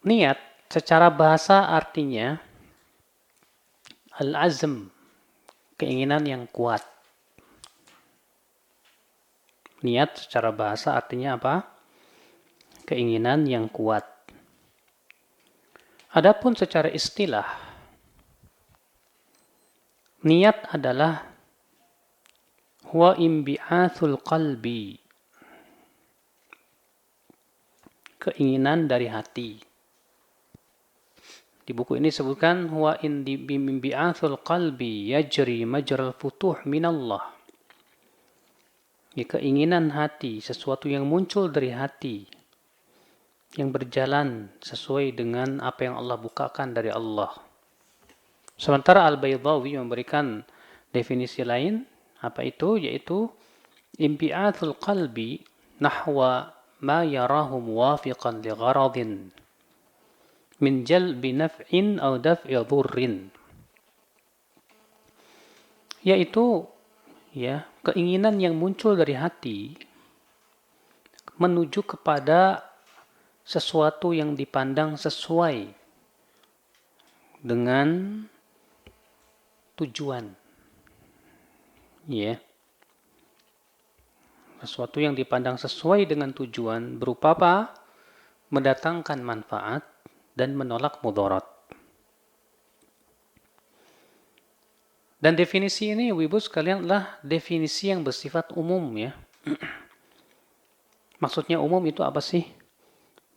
Niat secara bahasa artinya al-azm, keinginan yang kuat. Niat secara bahasa artinya apa? Keinginan yang kuat. Adapun secara istilah, niat adalah huwa imbi'athul qalbi, keinginan dari hati. Di buku ini disebutkan huwa imbi'athul qalbi yajri majral futuh minallah. Ya, keinginan hati, sesuatu yang muncul dari hati, yang berjalan sesuai dengan apa yang Allah bukakan dari Allah. Sementara Al-Baydawi memberikan definisi lain, apa itu? Yaitu imbi'athul qalbi nahwa ma yarahu muwafiqan li gharadin min jalbi naf'in aw daf'i dhurrin. Yaitu ya, keinginan yang muncul dari hati menuju kepada sesuatu yang dipandang sesuai dengan tujuan. Ya. Sesuatu yang dipandang sesuai dengan tujuan berupa apa? Mendatangkan manfaat dan menolak mudarat. Dan definisi ini, Ibu sekalian, adalah definisi yang bersifat umum ya. Maksudnya umum itu apa sih?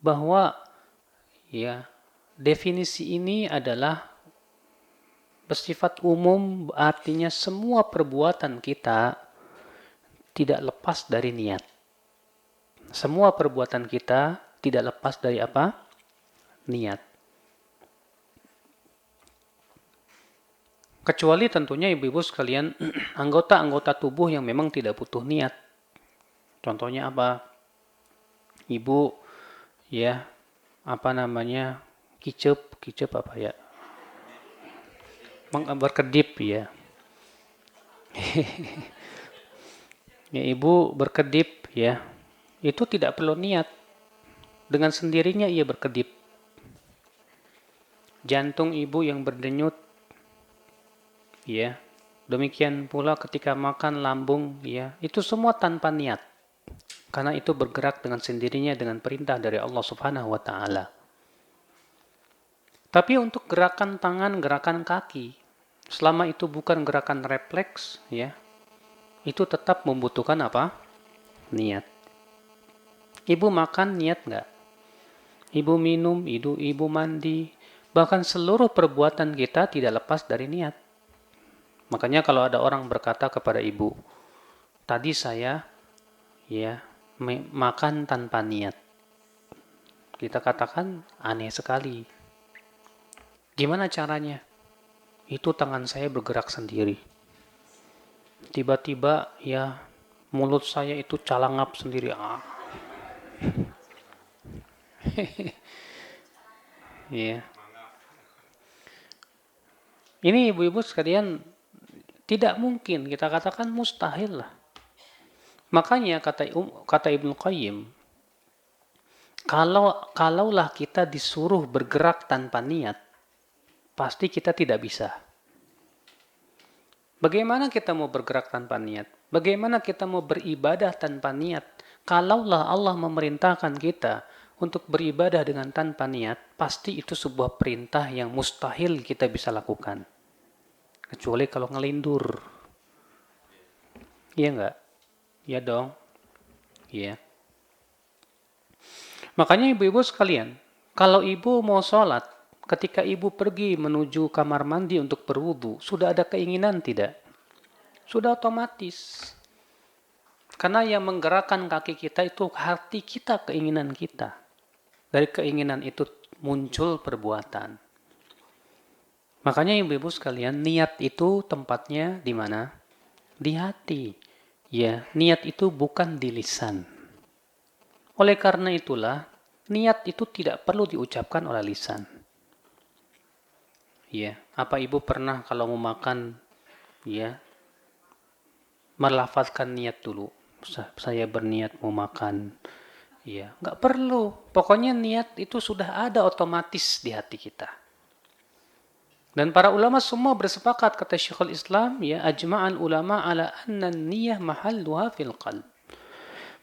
Bahwa ya, definisi ini adalah bersifat umum, artinya semua perbuatan kita tidak lepas dari niat. Semua perbuatan kita tidak lepas dari apa? Niat. Kecuali tentunya ibu-ibu sekalian anggota-anggota tubuh yang memang tidak butuh niat. Contohnya apa? Ibu ya, apa namanya? Kicep apa ya? Berkedip ya. Ya, ibu berkedip ya. Itu tidak perlu niat. Dengan sendirinya ia berkedip. Jantung ibu yang berdenyut ya. Demikian pula ketika makan lambung ya, itu semua tanpa niat. Karena itu bergerak dengan sendirinya dengan perintah dari Allah Subhanahu wa taala. Tapi untuk gerakan tangan, gerakan kaki, selama itu bukan gerakan refleks ya, itu tetap membutuhkan apa? Niat. Ibu makan niat nggak? Ibu minum, ibu mandi, bahkan seluruh perbuatan kita tidak lepas dari niat. Makanya kalau ada orang berkata kepada ibu, tadi saya ya makan tanpa niat, kita katakan aneh sekali. Gimana caranya? Itu tangan saya bergerak sendiri. Tiba-tiba ya mulut saya itu calangap sendiri. Ya. Ini ibu-ibu sekalian, tidak mungkin, kita katakan mustahil lah. Makanya kata Ibnu Qayyim, kalaulah kita disuruh bergerak tanpa niat, pasti kita tidak bisa. Bagaimana kita mau bergerak tanpa niat? Bagaimana kita mau beribadah tanpa niat? Kalaulah Allah memerintahkan kita untuk beribadah dengan tanpa niat, pasti itu sebuah perintah yang mustahil kita bisa lakukan. Kecuali kalau ngelindur. Iya enggak? Iya dong. Iya. Makanya ibu-ibu sekalian, kalau ibu mau sholat, ketika ibu pergi menuju kamar mandi untuk berwudu, sudah ada keinginan tidak? Sudah otomatis. Karena yang menggerakkan kaki kita itu hati kita, keinginan kita. Dari keinginan itu muncul perbuatan. Makanya ibu-ibu sekalian, niat itu tempatnya di mana? Di hati. Ya, niat itu bukan di lisan. Oleh karena itulah, niat itu tidak perlu diucapkan oleh lisan. Ya, apa ibu pernah kalau mau makan, ya, melafazkan niat dulu. Saya berniat mau makan, Ya, nggak perlu. Pokoknya niat itu sudah ada otomatis di hati kita. Dan para ulama semua bersepakat, kata Syekhul Islam, ya, ajma'al ulama ala anna niyah mahalluha fil qalb.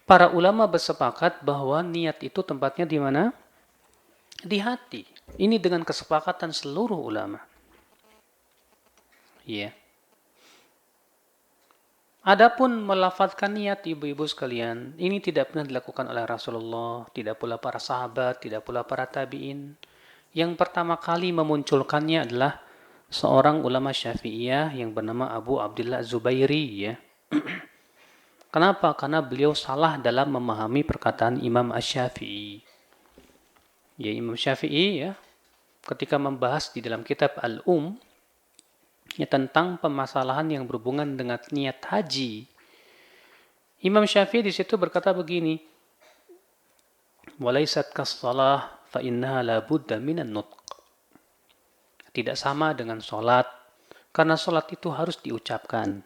Para ulama bersepakat bahwa niat itu tempatnya di mana? Di hati. Ini dengan kesepakatan seluruh ulama. Ya. Adapun melafadzkan niat, ibu-ibu sekalian, ini tidak pernah dilakukan oleh Rasulullah, tidak pula para sahabat, tidak pula para tabi'in. Yang pertama kali memunculkannya adalah seorang ulama Syafi'iyah yang bernama Abu Abdullah Zubairi, ya. Kenapa? Karena beliau salah dalam memahami perkataan Imam Asy-Syafi'i. Ya, Imam Syafi'i, ya, ketika membahas di dalam kitab ya, tentang permasalahan yang berhubungan dengan niat haji, Imam Syafi'i di situ berkata begini, walaysat kas-shalah fa innaha la budda minan nutq. Tidak sama dengan sholat, karena sholat itu harus diucapkan.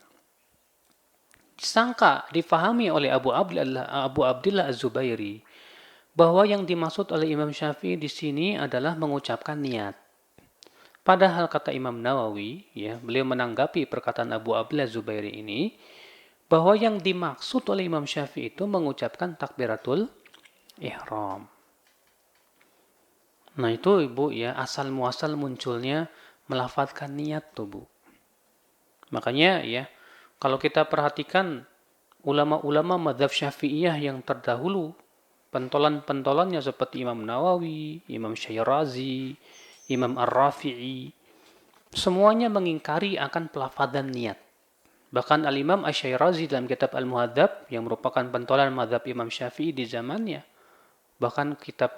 Disangka, difahami oleh Abu Abdullah Az-Zubairi bahwa yang dimaksud oleh Imam Syafi'i di sini adalah mengucapkan niat. Padahal kata Imam Nawawi, ya, beliau menanggapi perkataan Abu Abdullah Az-Zubairi ini bahwa yang dimaksud oleh Imam Syafi'i itu mengucapkan takbiratul ihram. Nah itu ibu, ya, asal muasal munculnya melafadzkan niat tuh, Bu. Makanya, ya, kalau kita perhatikan ulama-ulama mazhab Syafi'iyah yang terdahulu, pentolan-pentolannya seperti Imam Nawawi, Imam Syairazi, Imam Ar-Rafi'i, semuanya mengingkari akan pelafadzan niat. Bahkan Al-Imam Asy-Syairazi dalam kitab Al-Muhadzab yang merupakan pentolan mazhab Imam Syafi'i di zamannya, bahkan kitab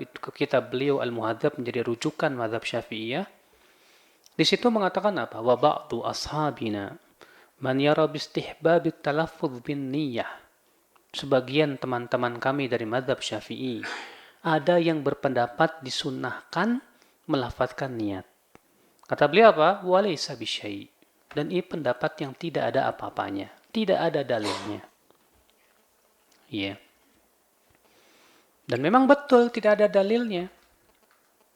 beliau Al-Muhadzab menjadi rujukan mazhab Syafi'iyah. Di situ mengatakan apa? Wa ba'du ashabina man yara bistihbab at-talaffuz bin niyyah. Sebagian teman-teman kami dari mazhab Syafi'i ada yang berpendapat disunnahkan melafadzkan niat. Kata beliau apa? Walaysa bisyai'. Dan ini pendapat yang tidak ada apa-apanya, tidak ada dalilnya. Ya. Yeah. Dan memang betul tidak ada dalilnya.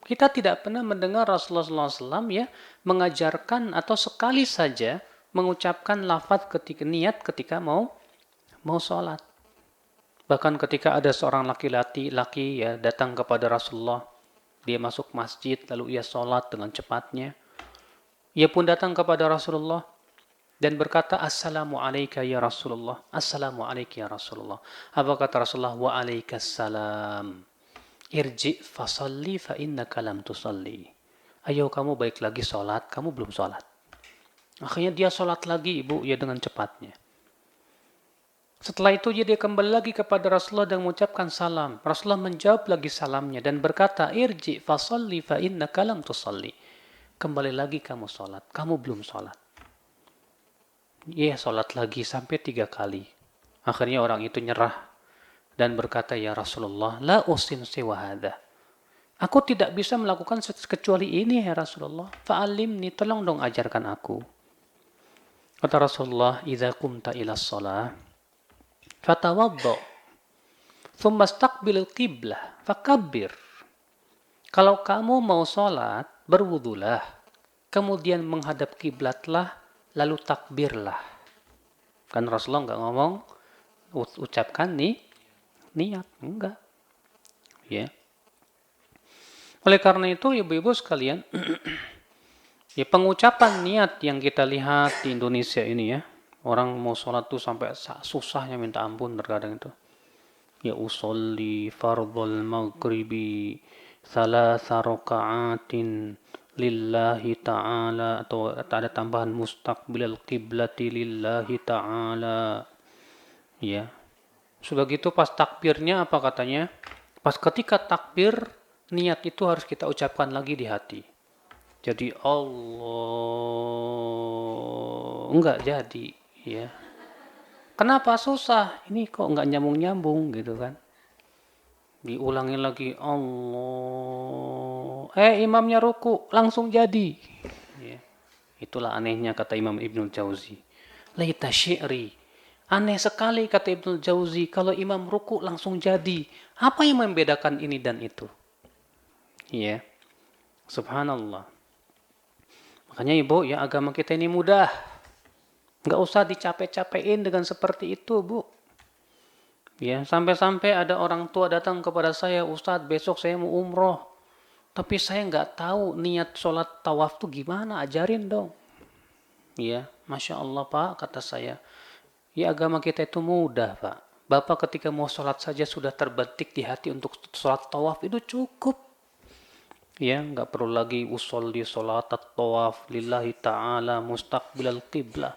Kita tidak pernah mendengar Rasulullah SAW, ya, mengajarkan atau sekali saja mengucapkan lafaz ketika niat ketika mau sholat. Bahkan ketika ada seorang laki-laki, ya, datang kepada Rasulullah, dia masuk masjid lalu ia sholat dengan cepatnya. Ia pun datang kepada Rasulullah dan berkata, Assalamu alayka ya Rasulullah. Assalamu alayka ya Rasulullah. Apa kata Rasulullah? Wa alaikassalam. Irji' fasalli fa innaka lam tusalli. Ayo kamu balik lagi sholat, kamu belum sholat. Akhirnya dia sholat lagi, ibu, ya, dengan cepatnya. Setelah itu dia kembali lagi kepada Rasulullah dan mengucapkan salam. Rasulullah menjawab lagi salamnya dan berkata, Irji' fasalli fa innaka lam tusalli. Kembali lagi kamu sholat, kamu belum sholat. Ia sholat lagi sampai 3 kali. Akhirnya orang itu nyerah dan berkata, ya Rasulullah, la usin siwa hadha. Aku tidak bisa melakukan kecuali ini, ya Rasulullah. Fa'alimni, tolong dong ajarkan aku. Kata Rasulullah, idza qumta ila shalah fatawaddo thumma istaqbilil qiblah fakabbir. Kalau kamu mau sholat, berwudulah, kemudian menghadap kiblatlah, lalu takbirlah. Kan Rasulullah nggak ngomong ucapkan niat, enggak. Ya. Oleh karena itu, ibu-ibu sekalian, ya, pengucapan niat yang kita lihat di Indonesia ini, ya, orang mau sholat tuh sampai susahnya minta ampun terkadang itu. Ya, usolli fardhul maghribi thalatha raka'atin lillahi ta'ala, atau ada tambahan mustaqbilal qiblati lillahi ta'ala. Ya. Sudah gitu pas takbirnya apa katanya? Pas ketika takbir, niat itu harus kita ucapkan lagi di hati. Jadi Allah enggak jadi, ya. Kenapa susah? Ini kok enggak nyambung-nyambung gitu kan? Diulangi lagi Allah. Imamnya ruku, langsung jadi. Ya. Itulah anehnya kata Imam Ibnul Jauzi. Laita syi'ri Aneh sekali kata Ibnul Jauzi, kalau imam ruku langsung jadi. Apa yang membedakan ini dan itu? Ya, subhanallah. Makanya ibu, ya agama kita ini mudah. Nggak usah dicapek-capekin dengan seperti itu, Bu. Ya, sampai-sampai ada orang tua datang kepada saya, Ustadz, besok saya mau umroh. Tapi saya nggak tahu niat sholat tawaf tuh gimana, ajarin dong. Ya, Masya Allah Pak, kata saya. Ya agama kita itu mudah Pak. Bapak ketika mau sholat saja sudah terbetik di hati untuk sholat tawaf, itu cukup. Ya, nggak perlu lagi usolli sholat tawaf lillahi ta'ala mustaqbilal qiblah.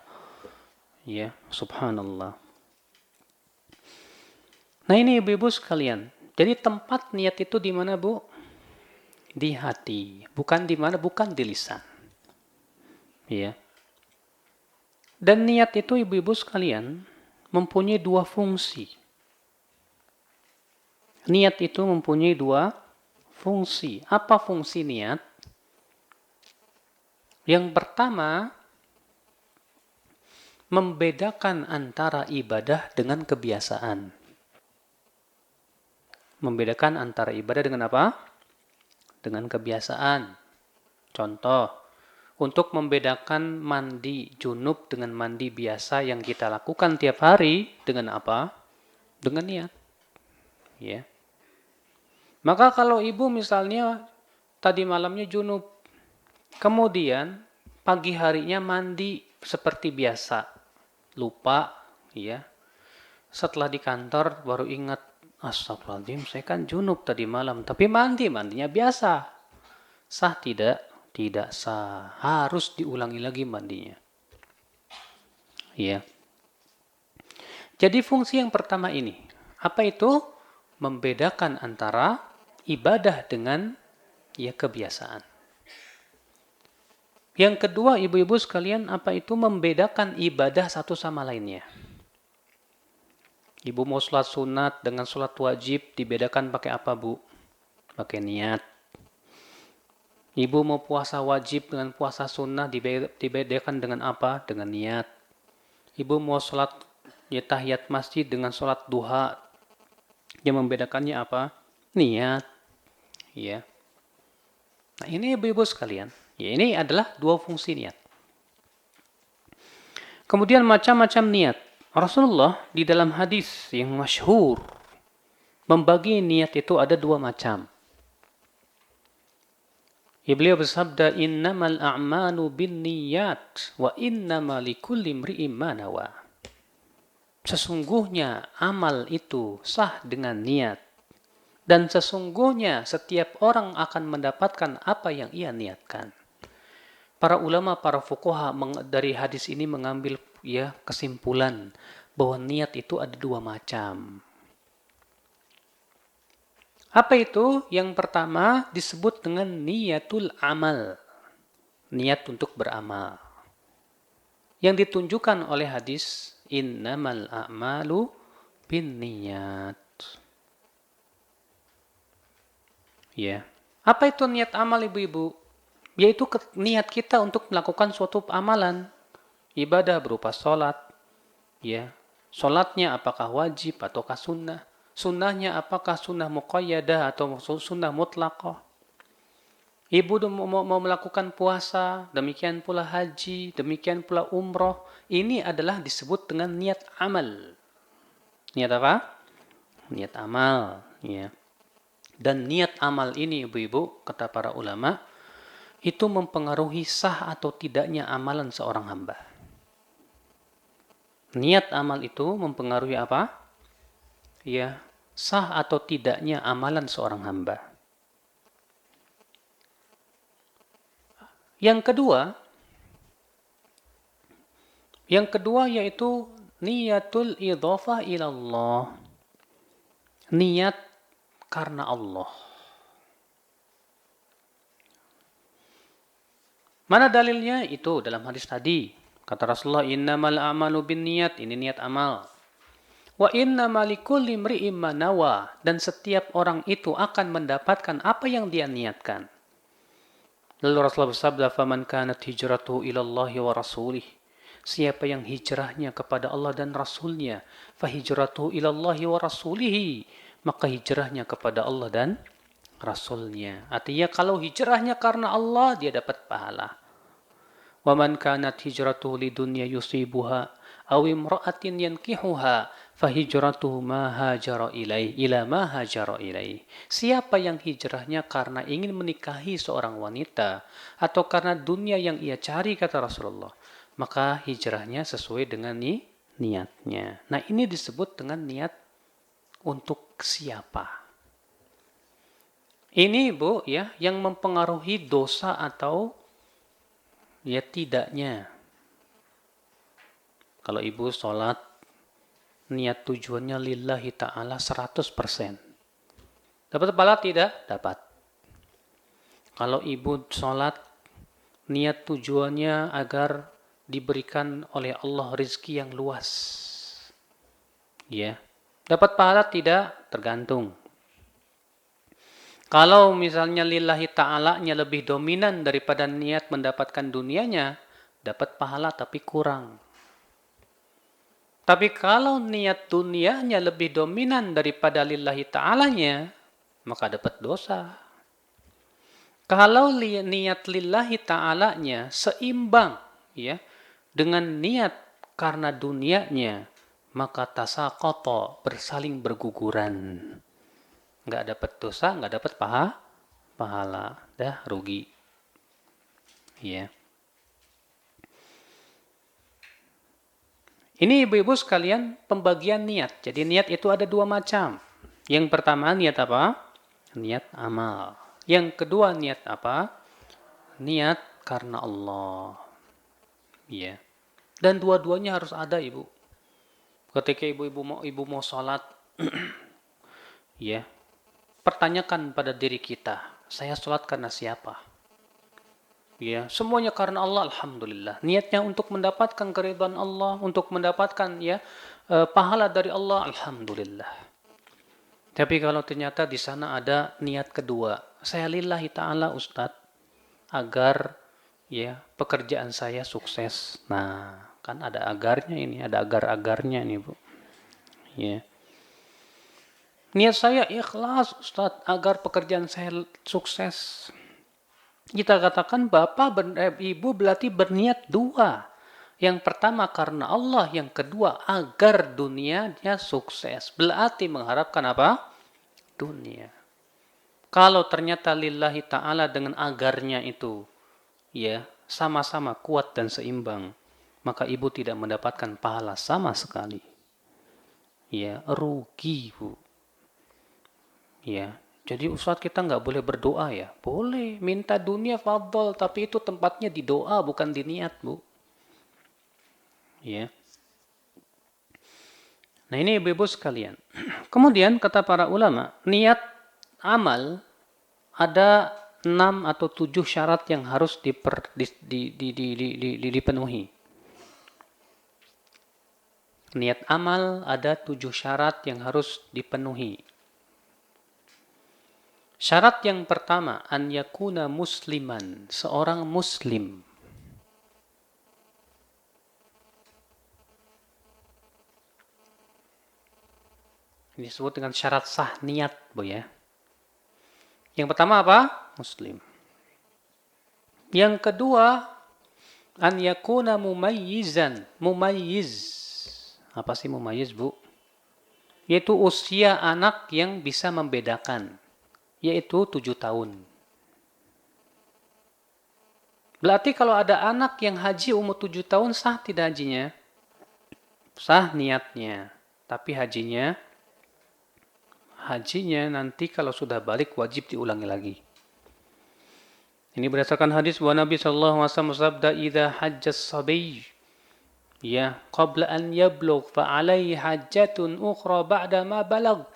Ya, subhanallah. Nah ini ibu-ibu sekalian. Jadi tempat niat itu di mana Bu? Di hati. Bukan di mana? Bukan di lisan. Ya. Dan niat itu ibu-ibu sekalian mempunyai dua fungsi. Niat itu mempunyai dua fungsi. Apa fungsi niat? Yang pertama, membedakan antara ibadah dengan kebiasaan. Membedakan antara ibadah dengan apa? Dengan kebiasaan. Contoh, untuk membedakan mandi junub dengan mandi biasa yang kita lakukan tiap hari dengan apa? Dengan niat. Ya. Maka kalau ibu misalnya tadi malamnya junub, kemudian pagi harinya mandi seperti biasa, lupa, ya. Setelah di kantor baru ingat, astagfirullahaladzim, saya kan junub tadi malam, tapi mandinya biasa. Sah tidak? Tidak sah. Harus diulangi lagi mandinya. Ya. Jadi fungsi yang pertama ini, apa itu? Membedakan antara ibadah dengan ya kebiasaan. Yang kedua, ibu-ibu sekalian, apa itu? Membedakan ibadah satu sama lainnya. Ibu mau sholat sunat dengan sholat wajib, dibedakan pakai apa, Bu? Pakai niat. Ibu mau puasa wajib dengan puasa sunnah, dibedakan dengan apa? Dengan niat. Ibu mau sholat ya tahiyat masjid dengan sholat duha, yang membedakannya apa? Niat. Ya. Nah ini ibu-ibu sekalian, ya ini adalah dua fungsi niat. Kemudian macam-macam niat. Rasulullah di dalam hadis yang masyhur membagi niat itu ada dua macam. Beliau bersabda, innamal a'malu binniyat wa innama likulli imri'in ma nawa. Sesungguhnya amal itu sah dengan niat, dan sesungguhnya setiap orang akan mendapatkan apa yang ia niatkan. Para ulama, para fuqaha dari hadis ini mengambil ya kesimpulan bahwa niat itu ada dua macam. Apa itu? Yang pertama disebut dengan niatul amal. Niat untuk beramal. Yang ditunjukkan oleh hadis innamal a'malu binniyat. Ya. Apa itu niat amal ibu-ibu? Yaitu niat kita untuk melakukan suatu amalan. Ibadah berupa sholat. Ya. Sholatnya apakah wajib ataukah sunnah? Sunnahnya apakah sunnah muqayyadah atau sunnah mutlaqah? Ibu mau melakukan puasa, demikian pula haji, demikian pula umroh. Ini adalah disebut dengan niat amal. Niat apa? Niat amal. Ya. Dan niat amal ini ibu-ibu, kata para ulama, itu mempengaruhi sah atau tidaknya amalan seorang hamba. Niat amal itu mempengaruhi apa? Ya, sah atau tidaknya amalan seorang hamba. Yang kedua yaitu niatul idhafah ilallah. Niat karena Allah. Mana dalilnya? Itu dalam hadis tadi. Kata Rasulullah, innamal a'malu binniyat, ini niat amal. Wa innamal likulli imri'in ma nawa, dan setiap orang itu akan mendapatkan apa yang dia niatkan. Lalu Rasulullah bersabda, faman kanat hijratuhu ilallahi wa rasulih. Siapa yang hijrahnya kepada Allah dan Rasulnya, fahijratuhu ilallahi wa rasulihi, maka hijrahnya kepada Allah dan Rasulnya. Artinya kalau hijrahnya karena Allah, dia dapat pahala. Wa man kanat hijratuhu lidunya yusibuha aw imra'atin yankihuha fahijratuhu ma hajara ila ma hajara ilaih. Siapa yang hijrahnya karena ingin menikahi seorang wanita atau karena dunia yang ia cari, kata Rasulullah, maka hijrahnya sesuai dengan niatnya. Nah, ini disebut dengan niat untuk siapa. Ini Bu ya, yang mempengaruhi dosa atau ya tidaknya. Kalau ibu sholat, niat tujuannya lillahi ta'ala 100%. Dapat pahala tidak? Dapat. Kalau ibu sholat, niat tujuannya agar diberikan oleh Allah rezeki yang luas. Ya. Dapat pahala tidak? Tergantung. Kalau misalnya lillahi ta'ala-nya lebih dominan daripada niat mendapatkan dunianya, dapat pahala tapi kurang. Tapi kalau niat dunianya lebih dominan daripada lillahi ta'ala-nya, maka dapat dosa. Kalau niat lillahi ta'ala-nya seimbang ya dengan niat karena dunianya, maka tasaqata, bersaling berguguran. Nggak dapat dosa, nggak dapat pahala, dah rugi. Ya. Ini ibu-ibu sekalian pembagian niat. Jadi niat itu ada dua macam. Yang pertama niat apa? Niat amal. Yang kedua niat apa? Niat karena Allah. Ya. Dan dua-duanya harus ada, ibu. Ketika ibu mau sholat, ya, pertanyakan pada diri kita, saya sholat karena siapa? Ya, semuanya karena Allah, alhamdulillah. Niatnya untuk mendapatkan keridhaan Allah, untuk mendapatkan ya pahala dari Allah, alhamdulillah. Tapi kalau ternyata di sana ada niat kedua, saya lillahi ta'ala Ustadz, agar ya pekerjaan saya sukses. Nah, kan ada agarnya ini, ada agar-agarnya nih Bu. Ya. Niat saya ikhlas Ustadz agar pekerjaan saya sukses. Kita katakan ibu berarti berniat dua. Yang pertama karena Allah, yang kedua agar dunianya sukses. Berarti mengharapkan apa? Dunia. Kalau ternyata lillahi ta'ala dengan agarnya itu ya sama-sama kuat dan seimbang, maka ibu tidak mendapatkan pahala sama sekali. Ya, rugi, Bu. Ya, jadi Ustadz kita nggak boleh berdoa ya? Boleh, minta dunia fadl, tapi itu tempatnya di doa bukan di niat, Bu. Ya. Nah, ini ibu-ibu sekalian. Kemudian kata para ulama, niat amal ada 6 atau 7 syarat yang harus dipenuhi. Niat amal ada 7 syarat yang harus dipenuhi. Syarat yang pertama, an yakuna musliman, seorang muslim. Ini disebut dengan syarat sah niat, Bu ya. Yang pertama apa? Muslim. Yang kedua, an yakuna mumayyizan. Mumayyiz. Apa sih mumayyiz, Bu? Yaitu usia anak yang bisa membedakan. Yaitu 7 tahun. Berarti kalau ada anak yang haji umur 7 tahun, sah tidak hajinya? Sah niatnya. Tapi hajinya nanti kalau sudah balik wajib diulangi lagi. Ini berdasarkan hadis bahwa Nabi SAW bersabda, "Idza hajjas sabiy ya qabla an yablugh fa alaihi hajjatun ukhra ba'da ma balag."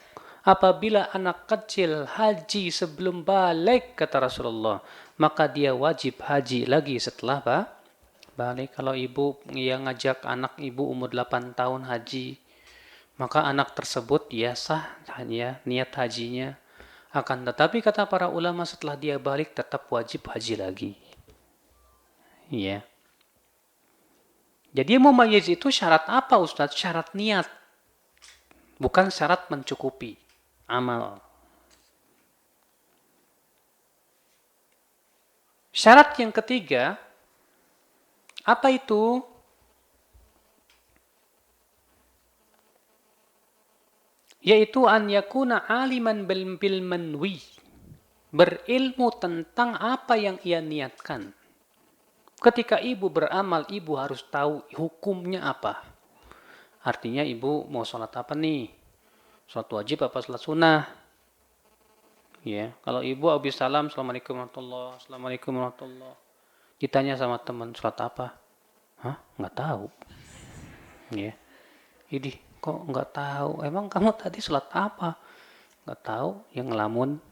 Apabila anak kecil haji sebelum balik, kata Rasulullah, maka dia wajib haji lagi setelah balik. Kalau ibu yang ngajak anak ibu umur 8 tahun haji, maka anak tersebut ya sah ya niat hajinya. Akan tetapi kata para ulama setelah dia balik tetap wajib haji lagi. Ya. Jadi mumayyiz itu syarat apa Ustadz? Syarat niat, bukan syarat mencukupi amal. Syarat yang ketiga, apa itu? Yaitu an yakuna aliman bil manwi, berilmu tentang apa yang ia niatkan. Ketika ibu beramal, ibu harus tahu hukumnya apa. Artinya ibu mau sholat apa nih? Sholat wajib apa sholat sunnah? Ya, kalau ibu habis salam, Assalamualaikum warahmatullahi wabarakatuh, Assalamualaikum warahmatullahi wabarakatuh. Ditanya sama teman, sholat apa? Hah? Nggak tahu. Ya, ini kok nggak tahu? Emang kamu tadi sholat apa? Nggak tahu, yang ngelamun.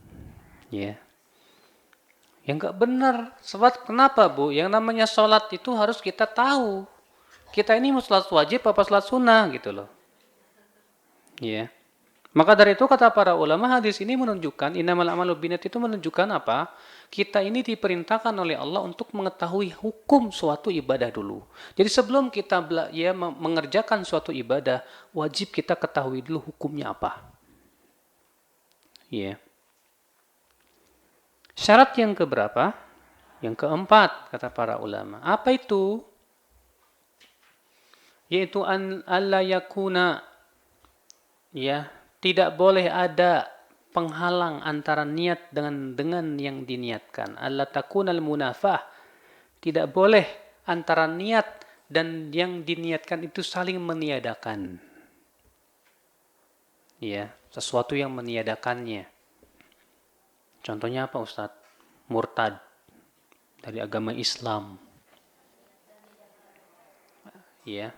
Ya, yang nggak benar. Sebab kenapa Bu? Yang namanya sholat itu harus kita tahu. Kita ini mau sholat wajib apa sholat sunnah gitu loh. Ya. Maka dari itu kata para ulama, hadis ini menunjukkan, innamal a'malu binniyat itu menunjukkan apa? Kita ini diperintahkan oleh Allah untuk mengetahui hukum suatu ibadah dulu. Jadi sebelum kita mengerjakan suatu ibadah, wajib kita ketahui dulu hukumnya apa. Ya. Syarat yang keberapa? Yang keempat, kata para ulama. Apa itu? Yaitu an alla yakuna, ya, tidak boleh ada penghalang antara niat dengan yang diniatkan. Alla takunal munafah. Tidak boleh antara niat dan yang diniatkan itu saling meniadakan. Ya, sesuatu yang meniadakannya. Contohnya apa Ustadz? Murtad dari agama Islam. Ya.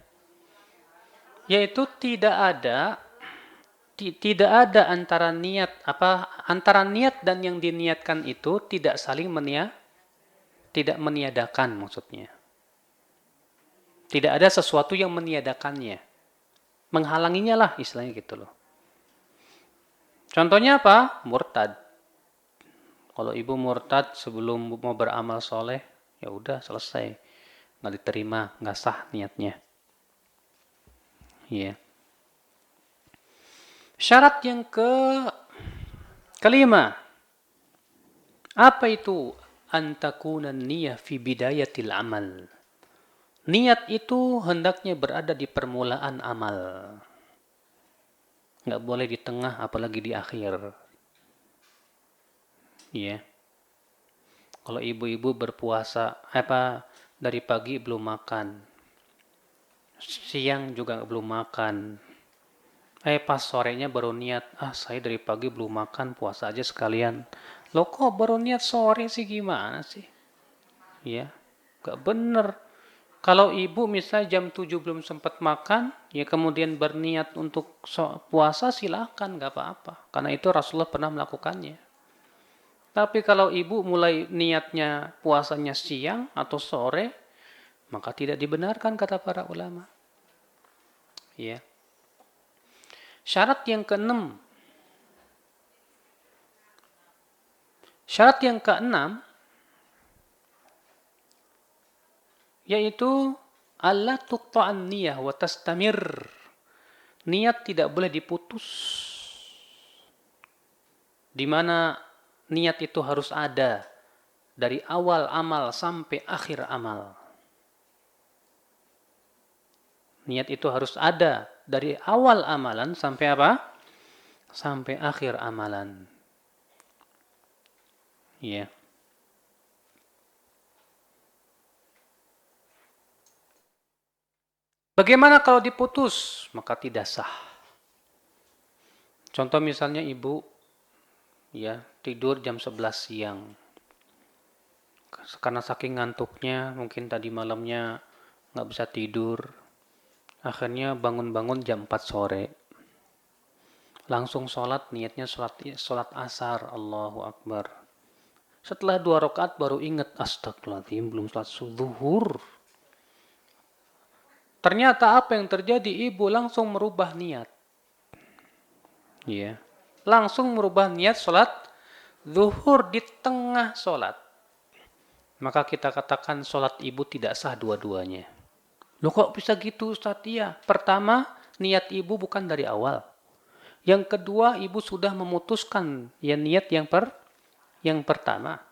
Yaitu tidak ada antara niat dan yang diniatkan itu tidak saling tidak meniadakan maksudnya. Tidak ada sesuatu yang meniadakannya. Menghalanginya lah istilahnya gitu loh. Contohnya apa? Murtad. Kalau ibu murtad sebelum mau beramal soleh, ya udah selesai. Nggak diterima, nggak sah niatnya. Iya. Syarat yang kelima. Apa itu? Antakunan niyah fi bidayatil amal. Niat itu hendaknya berada di permulaan amal. Nggak boleh di tengah, apalagi di akhir. Iya. Kalau ibu-ibu berpuasa, dari pagi belum makan. Siang juga belum makan. Pas sorenya baru niat, saya dari pagi belum makan, puasa aja sekalian. Loh kok baru niat sore sih, gimana sih? Ya, gak bener. Kalau ibu misalnya jam 7 belum sempat makan, ya kemudian berniat untuk puasa, silakan, gak apa-apa. Karena itu Rasulullah pernah melakukannya. Tapi kalau ibu mulai niatnya puasanya siang atau sore, maka tidak dibenarkan kata para ulama. Ya. Syarat yang keenam. Syarat yang keenam yaitu alla tuqta'an niyah wa tastamir. Niat tidak boleh diputus. Di mana niat itu harus ada dari awal amal sampai akhir amal. Niat itu harus ada dari awal amalan sampai apa? Sampai akhir amalan. Ya. Bagaimana kalau diputus? Maka tidak sah. Contoh misalnya ibu tidur jam 11 siang. Karena saking ngantuknya, mungkin tadi malamnya nggak bisa tidur. Akhirnya bangun-bangun jam 4 sore. Langsung sholat, niatnya sholat asar. Allahu Akbar. Setelah 2 rakaat baru ingat, astagfirullahaladzim, belum sholat zuhur. Ternyata apa yang terjadi? Ibu langsung merubah niat. Ya. Langsung merubah niat sholat zuhur di tengah sholat. Maka kita katakan sholat ibu tidak sah dua-duanya. Loh kok bisa gitu Ustaz? Iya. Pertama, niat ibu bukan dari awal. Yang kedua, ibu sudah memutuskan ya niat yang pertama.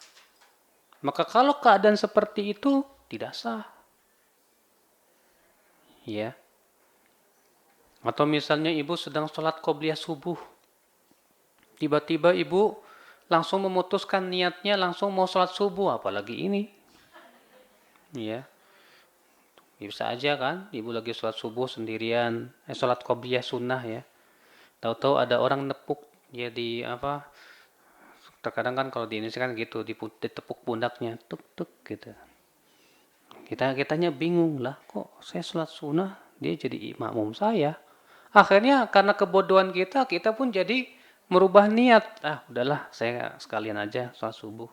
Maka kalau keadaan seperti itu tidak sah. Ya. Atau misalnya ibu sedang sholat qobliyah subuh. Tiba-tiba ibu langsung memutuskan niatnya langsung mau sholat subuh. Apalagi ini. Ya. Bisa aja kan, ibu lagi sholat subuh sendirian, sholat qobliyah sunnah ya. Tahu-tahu ada orang nepuk ya di apa? Terkadang kan kalau di Indonesia kan gitu, ditepuk pundaknya, tuk tuk gitu. Kitanya bingung lah, kok saya sholat sunnah, dia jadi makmum saya. Akhirnya karena kebodohan kita pun jadi merubah niat. Ah, udahlah, saya sekalian aja sholat subuh.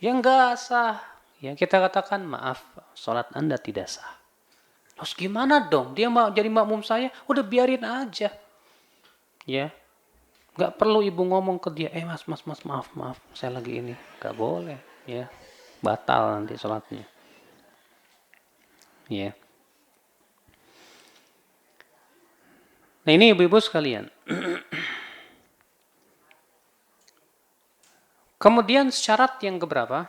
Ya enggak sah. Ya kita katakan maaf, sholat Anda tidak sah. Terus gimana dong? Dia mau jadi makmum saya, udah biarin aja. Ya, nggak perlu ibu ngomong ke dia, mas, maaf, saya lagi ini. Nggak boleh, ya. Batal nanti sholatnya. Ya. Nah ini ibu-ibu sekalian. Kemudian syarat yang keberapa?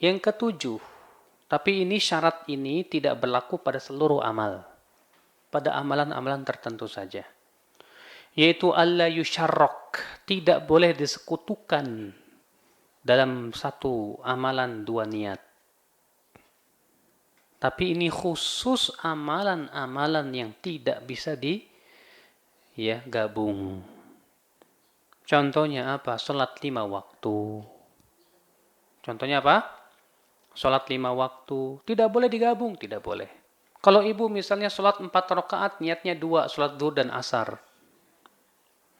Yang ketujuh. Tapi ini syarat ini tidak berlaku pada seluruh amal. Pada amalan-amalan tertentu saja. Yaitu alla yusyarrak. Tidak boleh disekutukan dalam satu amalan dua niat. Tapi ini khusus amalan-amalan yang tidak bisa gabung. Contohnya apa? Salat 5 waktu. Contohnya apa? Salat 5 waktu. Tidak boleh digabung, tidak boleh. Kalau ibu misalnya salat 4 rakaat, niatnya 2, salat zuhur dan asar.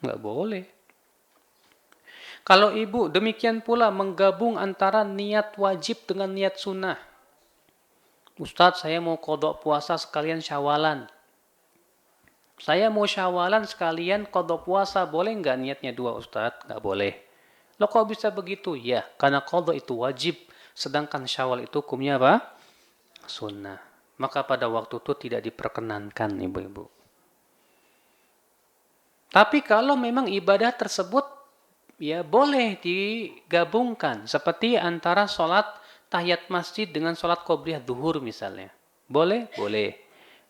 Nggak boleh. Kalau ibu demikian pula menggabung antara niat wajib dengan niat sunnah. Ustadz, saya mau qadha puasa sekalian syawalan. Saya mau syawalan sekalian qadha puasa. Boleh nggak niatnya 2 Ustadz? Nggak boleh. Loh kok bisa begitu? Ya, karena qadha itu wajib. Sedangkan syawal itu hukumnya apa? Sunnah. Maka pada waktu itu tidak diperkenankan ibu-ibu. Tapi kalau memang ibadah tersebut ya boleh digabungkan. Seperti antara sholat tahiyat masjid dengan sholat qobliyah zuhur misalnya. Boleh? Boleh.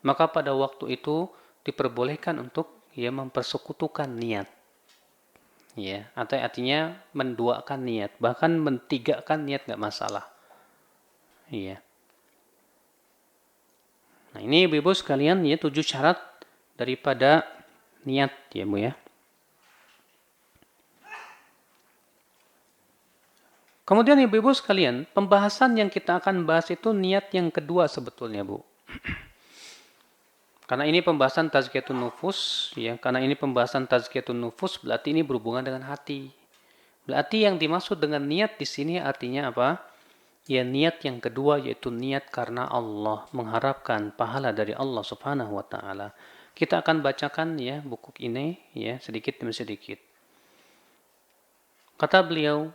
Maka pada waktu itu diperbolehkan untuk ya mempersekutukan niat. Ya, atau artinya menduakan niat, bahkan mentigakan niat nggak masalah. Iya. Nah, ini ibu-ibu sekalian ya 7 syarat daripada niat ya, Bu ya. Kemudian ibu-ibu sekalian, pembahasan yang kita akan bahas itu niat yang kedua sebetulnya, Bu. Karena ini pembahasan tazkiyatun nufus, ya. Karena ini pembahasan tazkiyatun nufus, berarti ini berhubungan dengan hati. Berarti yang dimaksud dengan niat di sini artinya apa? Ya niat yang kedua yaitu niat karena Allah, mengharapkan pahala dari Allah Subhanahu wa taala. Kita akan bacakan ya buku ini ya sedikit demi sedikit. Kata beliau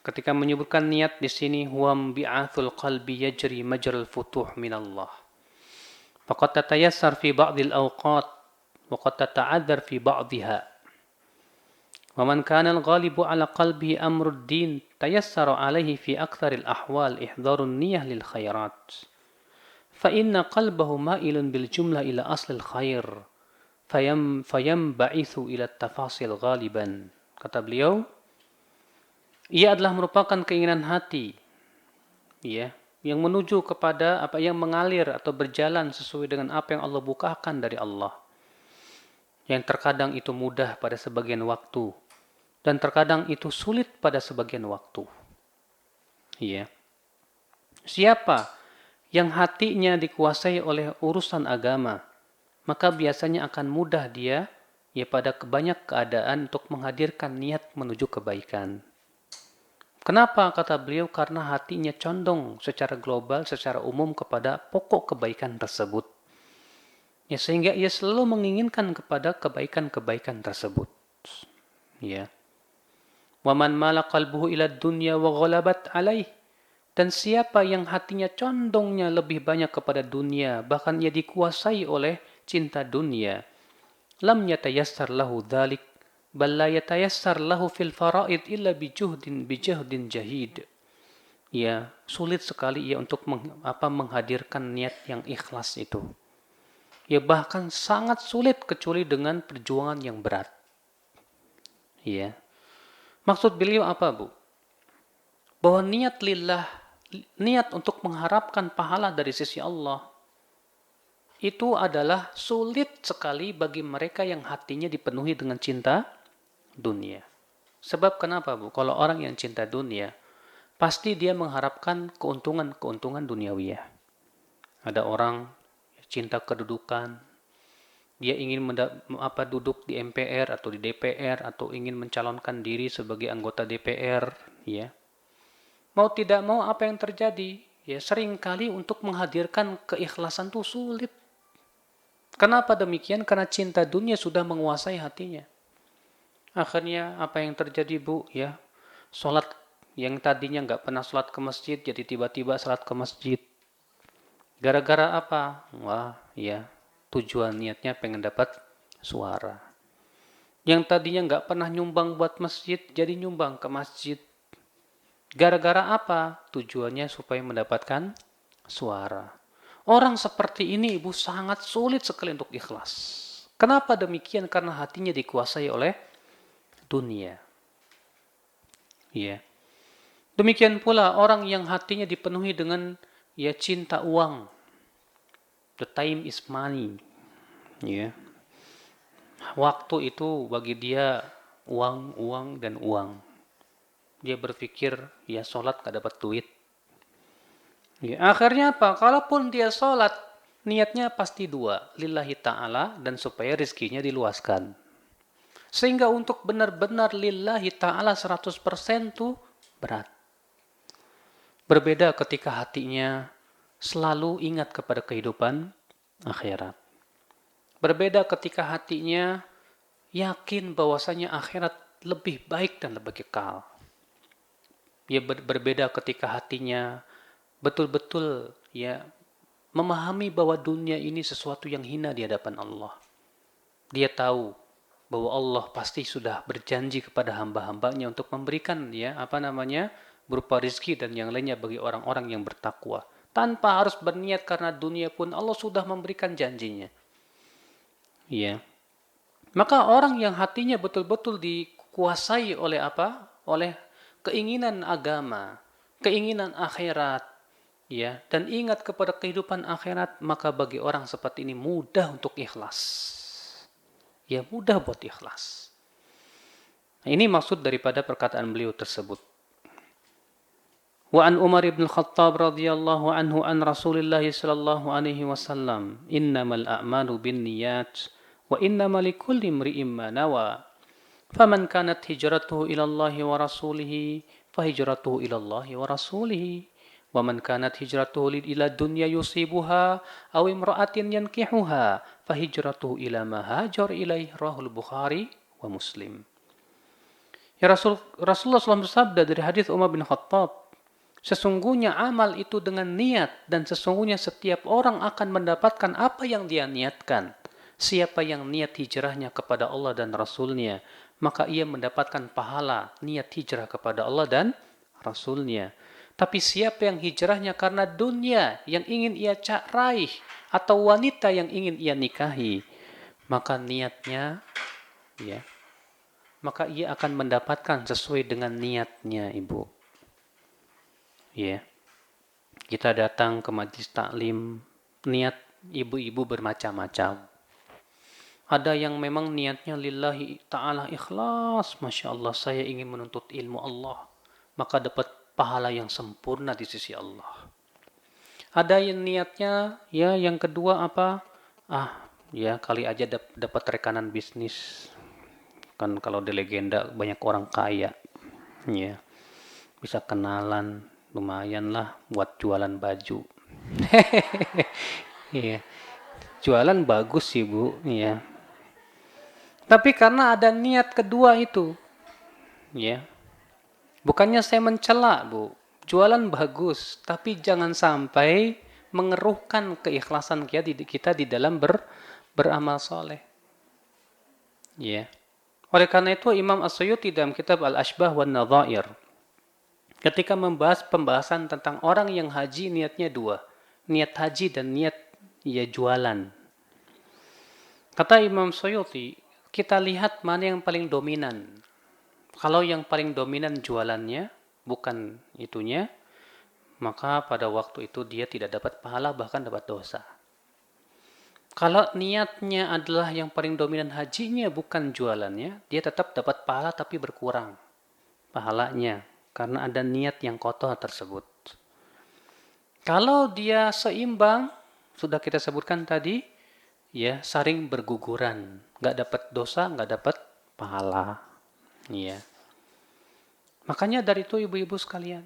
ketika menyebutkan niat di sini huwa bi'athul qalbi yajri majral futuh min Allah. Faqad tatayassar fi ba'dil awqat wa qad tata'adzar fi ba'dihha. Wa man kana al-ghalibu 'ala qalbihi amrud din tayassara 'alaihi fi aktsaril ahwal ihdharun niyyah lil khairat. Fa inna qalbahu ma'ilun bil jumlah ila aslil khair. Fayamba'ithu ila at-tafasil ghaliban. Kata beliau, ia adalah merupakan keinginan hati ya yang menuju kepada apa yang mengalir atau berjalan sesuai dengan apa yang Allah bukakan dari Allah. Yang terkadang itu mudah pada sebagian waktu dan terkadang itu sulit pada sebagian waktu. Ya. Siapa yang hatinya dikuasai oleh urusan agama, maka biasanya akan mudah dia ya pada banyak keadaan untuk menghadirkan niat menuju kebaikan. Kenapa kata beliau? Karena hatinya condong secara global, secara umum kepada pokok kebaikan tersebut. Ya, sehingga ia selalu menginginkan kepada kebaikan-kebaikan tersebut. Ya. Wa man mala qalbuhu ila dunya wa ghalabat alaih. Dan siapa yang hatinya condongnya lebih banyak kepada dunia, bahkan ia dikuasai oleh cinta dunia, lam yatayassar lahu dzalik, bal la yatayassar lahu fil faraid illa bijahdin jahid. Ya, sulit sekali ia untuk menghadirkan niat yang ikhlas itu. Ya, bahkan sangat sulit kecuali dengan perjuangan yang berat. Ya. Maksud beliau apa, Bu? Bahwa niat lillah, niat untuk mengharapkan pahala dari sisi Allah, itu adalah sulit sekali bagi mereka yang hatinya dipenuhi dengan cinta dunia. Sebab kenapa, Bu? Kalau orang yang cinta dunia, pasti dia mengharapkan keuntungan duniawiyah. Ada orang cinta kedudukan, dia ingin duduk di MPR atau di DPR atau ingin mencalonkan diri sebagai anggota DPR, ya. Mau tidak mau apa yang terjadi? Ya, seringkali untuk menghadirkan keikhlasan itu sulit. Kenapa demikian? Karena cinta dunia sudah menguasai hatinya. Akhirnya apa yang terjadi, Bu? Ya, sholat yang tadinya nggak pernah sholat ke masjid, jadi tiba-tiba sholat ke masjid. Gara-gara apa? Wah, ya, tujuan niatnya pengen dapat suara. Yang tadinya nggak pernah nyumbang buat masjid, jadi nyumbang ke masjid. Gara-gara apa? Tujuannya supaya mendapatkan suara. Orang seperti ini, Ibu, sangat sulit sekali untuk ikhlas. Kenapa demikian? Karena hatinya dikuasai oleh dunia. Ya. Demikian pula orang yang hatinya dipenuhi dengan cinta uang. The time is money. Ya. Waktu itu bagi dia uang, uang, dan uang. Dia berpikir, ya sholat gak dapat duit. Ya, akhirnya apa? Kalaupun dia sholat, niatnya pasti dua. Lillahi ta'ala dan supaya rizkinya diluaskan. Sehingga untuk benar-benar lillahi ta'ala 100% itu berat. Berbeda ketika hatinya selalu ingat kepada kehidupan akhirat. Berbeda ketika hatinya yakin bahwasanya akhirat lebih baik dan lebih kekal. Ya, berbeda ketika hatinya betul-betul memahami bahwa dunia ini sesuatu yang hina di hadapan Allah. Dia tahu bahwa Allah pasti sudah berjanji kepada hamba-hambanya untuk memberikan berupa rizki dan yang lainnya bagi orang-orang yang bertakwa. Tanpa harus berniat karena dunia pun Allah sudah memberikan janjinya. Ya. Maka orang yang hatinya betul-betul dikuasai oleh apa? Oleh keinginan agama, keinginan akhirat, ya, dan ingat kepada kehidupan akhirat, maka bagi orang seperti ini mudah untuk ikhlas. Ya, mudah buat ikhlas. Nah, ini maksud daripada perkataan beliau tersebut. Wa an Umar ibn Khattab radhiyallahu anhu an Rasulillah sallallahu alaihi wasallam, innamal a'malu binniyat wa innamal likulli imri'in ma nawa. Faman kanat hijratuhu ila Allah wa rasulihi fahijratuhu ila Allah wa rasulihi. وَمَنْ كَانَتْ هِجْرَتُهُ إِلَى الدُّنْيَا يُصِيبُهَا أَوْ امْرَأَةٍ يَنْكِحُهَا فَهِجْرَتُهُ إِلَى مَا هَاجَرَ إِلَيْهِ رواه البخاري ومسلم. Ya, Rasulullah SAW bersabda dari hadis Umar bin Khattab, sesungguhnya amal itu dengan niat dan sesungguhnya setiap orang akan mendapatkan apa yang dia niatkan. Siapa yang niat hijrahnya kepada Allah dan Rasulnya, maka ia mendapatkan pahala niat hijrah kepada Allah dan Rasulnya. Tapi siapa yang hijrahnya karena dunia yang ingin ia raih atau wanita yang ingin ia nikahi, maka niatnya, ya, maka ia akan mendapatkan sesuai dengan niatnya, Ibu. Ya, kita datang ke majlis taklim, niat ibu-ibu bermacam-macam. Ada yang memang niatnya lillahi ta'ala ikhlas, Masya Allah, saya ingin menuntut ilmu Allah, maka dapat pahala yang sempurna di sisi Allah. Ada yang niatnya, ya, yang kedua apa? Ya, kali aja dapat rekanan bisnis. Kan kalau di legenda banyak orang kaya. Ya, bisa kenalan, lumayan lah buat jualan baju. Ya, jualan bagus sih, Bu. Ya. Tapi karena ada niat kedua itu, ya. Bukannya saya mencela, Bu. Jualan bagus, tapi jangan sampai mengeruhkan keikhlasan kita di dalam beramal soleh. Ya. Oleh karena itu Imam As-Suyuti dalam kitab Al-Ashbah wan Nadhair ketika membahas pembahasan tentang orang yang haji niatnya dua, niat haji dan niat jualan. Kata Imam Suyuti, kita lihat mana yang paling dominan. Kalau yang paling dominan jualannya, bukan itunya, maka pada waktu itu dia tidak dapat pahala, bahkan dapat dosa. Kalau niatnya adalah yang paling dominan hajinya, bukan jualannya, dia tetap dapat pahala tapi berkurang pahalanya, karena ada niat yang kotor tersebut. Kalau dia seimbang, sudah kita sebutkan tadi, ya saling berguguran, nggak dapat dosa, nggak dapat pahala. Ya. Makanya dari itu ibu-ibu sekalian,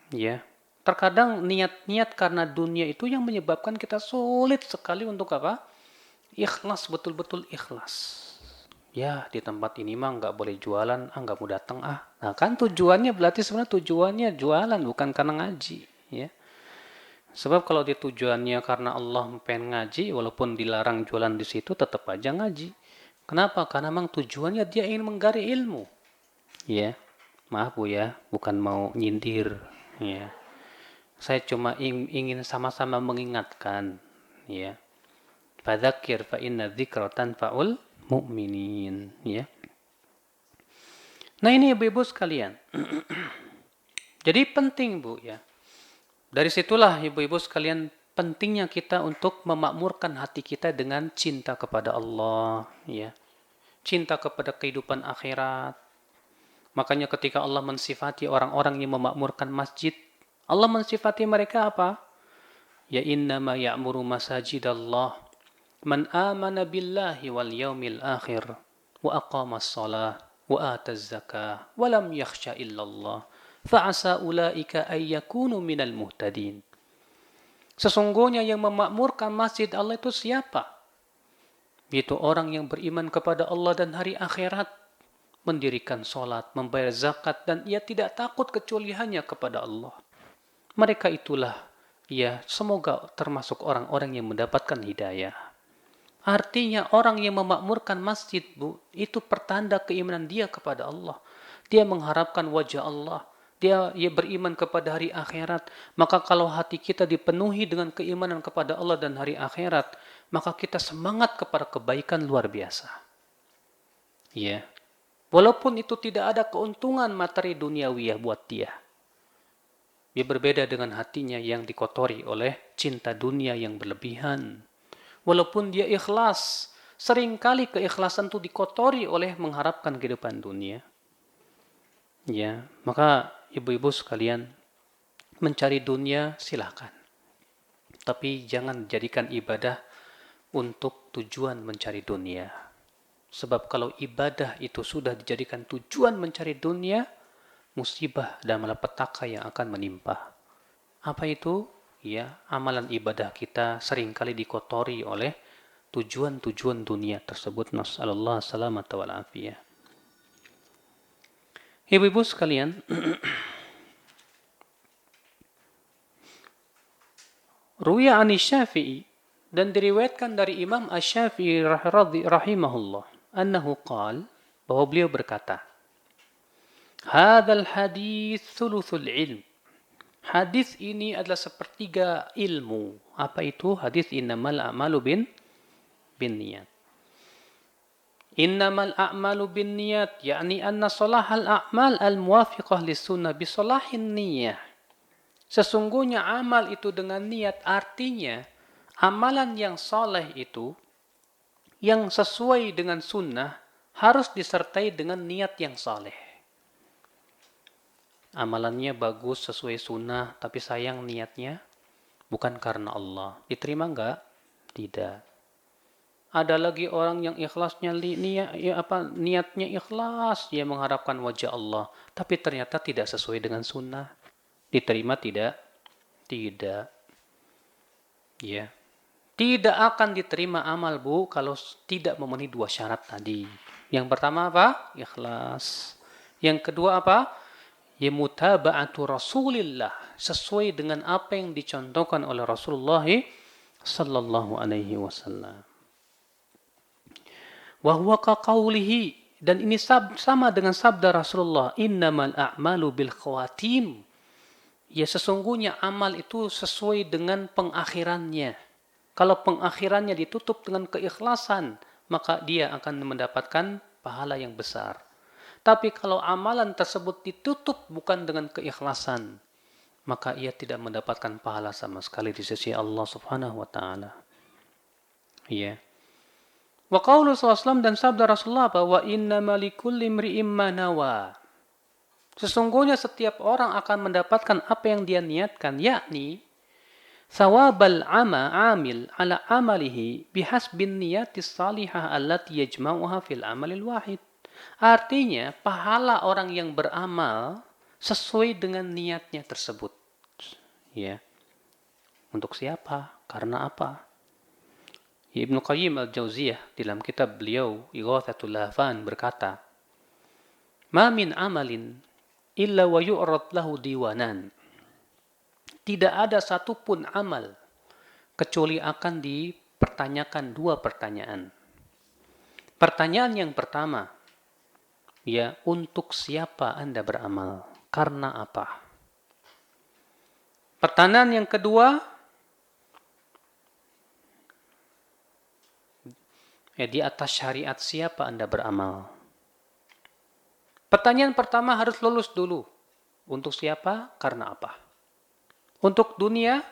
ya, terkadang niat-niat karena dunia itu yang menyebabkan kita sulit sekali untuk apa? Ikhlas, betul-betul ikhlas. Ya, di tempat ini mah nggak boleh jualan, nggak mau datang ah. Nah kan tujuannya berarti sebenarnya tujuannya jualan, bukan karena ngaji. Ya. Sebab kalau dia tujuannya karena Allah pengen ngaji, walaupun dilarang jualan di situ, tetap aja ngaji. Kenapa? Karena memang tujuannya dia ingin menggali ilmu. Ya, maaf Bu ya, bukan mau nyindir. Ya, saya cuma ingin sama-sama mengingatkan. Ya, fadzakir fa inna dzikra tanfa'ul mu'minin. Ya. Nah ini ibu-ibu sekalian. Jadi penting Bu ya. Dari situlah ibu-ibu sekalian pentingnya kita untuk memakmurkan hati kita dengan cinta kepada Allah, ya. Cinta kepada kehidupan akhirat. Makanya ketika Allah mensifati orang-orang yang memakmurkan masjid, Allah mensifati mereka apa? Ya innama ya'muru masajidallah man amana billahi wal yaumil akhir wa aqamas shalah wa ataz zakah wa lam yakhsha illallah fa'asa ulaika ay yakunu minal muhtadin. Sesungguhnya yang memakmurkan masjid Allah itu siapa? Yaitu orang yang beriman kepada Allah dan hari akhirat, mendirikan sholat, membayar zakat, dan ia tidak takut kecuali hanya kepada Allah. Mereka itulah, ya semoga termasuk orang-orang yang mendapatkan hidayah. Artinya orang yang memakmurkan masjid, Bu, itu pertanda keimanan dia kepada Allah. Dia mengharapkan wajah Allah. Dia beriman kepada hari akhirat. Maka kalau hati kita dipenuhi dengan keimanan kepada Allah dan hari akhirat, maka kita semangat kepada kebaikan luar biasa. Ya. Walaupun itu tidak ada keuntungan materi duniawiyah buat dia. Dia berbeda dengan hatinya yang dikotori oleh cinta dunia yang berlebihan. Walaupun dia ikhlas, seringkali keikhlasan itu dikotori oleh mengharapkan kehidupan dunia. Ya, maka ibu-ibu sekalian, mencari dunia silahkan. Tapi jangan jadikan ibadah untuk tujuan mencari dunia. Sebab kalau ibadah itu sudah dijadikan tujuan mencari dunia, musibah dan malapetaka yang akan menimpa. Apa itu? Ya, amalan ibadah kita seringkali dikotori oleh tujuan-tujuan dunia tersebut. Nas'alullah salamata wal afiyah. Ibu-ibu sekalian, Ruya an Syafi'i, dan diriwayatkan dari Imam Asy-Syafi'i rahimahullah, annahu qala, bahwa beliau berkata, hadzal hadits thuluthul ilm. Hadis ini adalah sepertiga ilmu. Apa itu? Hadis innamal a'malu bin niyat. Innamal a'malu bin niyat, yakni anna salahal a'mal al-muwafiqah lis-sunnah bi salahin niyah. Sesungguhnya amal itu dengan niat, artinya amalan yang saleh itu yang sesuai dengan sunnah harus disertai dengan niat yang saleh. Amalannya bagus sesuai sunnah, tapi sayang niatnya bukan karena Allah. Diterima enggak? Tidak. Ada lagi orang yang ikhlasnya niatnya ikhlas, dia mengharapkan wajah Allah, tapi ternyata tidak sesuai dengan sunnah. Diterima tidak? Tidak. Ya. Tidak akan diterima amal, Bu, kalau tidak memenuhi dua syarat tadi. Yang pertama apa? Ikhlas. Yang kedua apa? Ya mutaba'atu Rasulillah, sesuai dengan apa yang dicontohkan oleh Rasulullah sallallahu alaihi wasallam. Wa huwa ka qaulihi, dan ini sama dengan sabda Rasulullah, innamal a'malu bil khawatim. Ya sesungguhnya amal itu sesuai dengan pengakhirannya. Kalau pengakhirannya ditutup dengan keikhlasan, maka dia akan mendapatkan pahala yang besar. Tapi kalau amalan tersebut ditutup bukan dengan keikhlasan, maka ia tidak mendapatkan pahala sama sekali di sisi Allah Subhanahu wa taala. Ya. Wa qaulu sallallahu dan sabda Rasulullah bahwa innama likulli imri'in ma nawa. Sesungguhnya setiap orang akan mendapatkan apa yang dia niatkan, yakni thawabal amil ala amalihi bihasbin niyatis salihah allati yajma'uha fil amalil wahid. Artinya, pahala orang yang beramal sesuai dengan niatnya tersebut. Ya. Untuk siapa? Karena apa? Ibnu Qayyim al-Jauziyah dalam kitab beliau Ighathatul Lahfan berkata, "Ma min amalin illa wa yu'rad lahu diwanan." Tidak ada satupun amal kecuali akan dipertanyakan dua pertanyaan. Pertanyaan yang pertama, ya, untuk siapa Anda beramal? Karena apa? Pertanyaan yang kedua, ya, di atas syariat siapa Anda beramal? Pertanyaan pertama harus lulus dulu. Untuk siapa? Karena apa? Untuk dunia,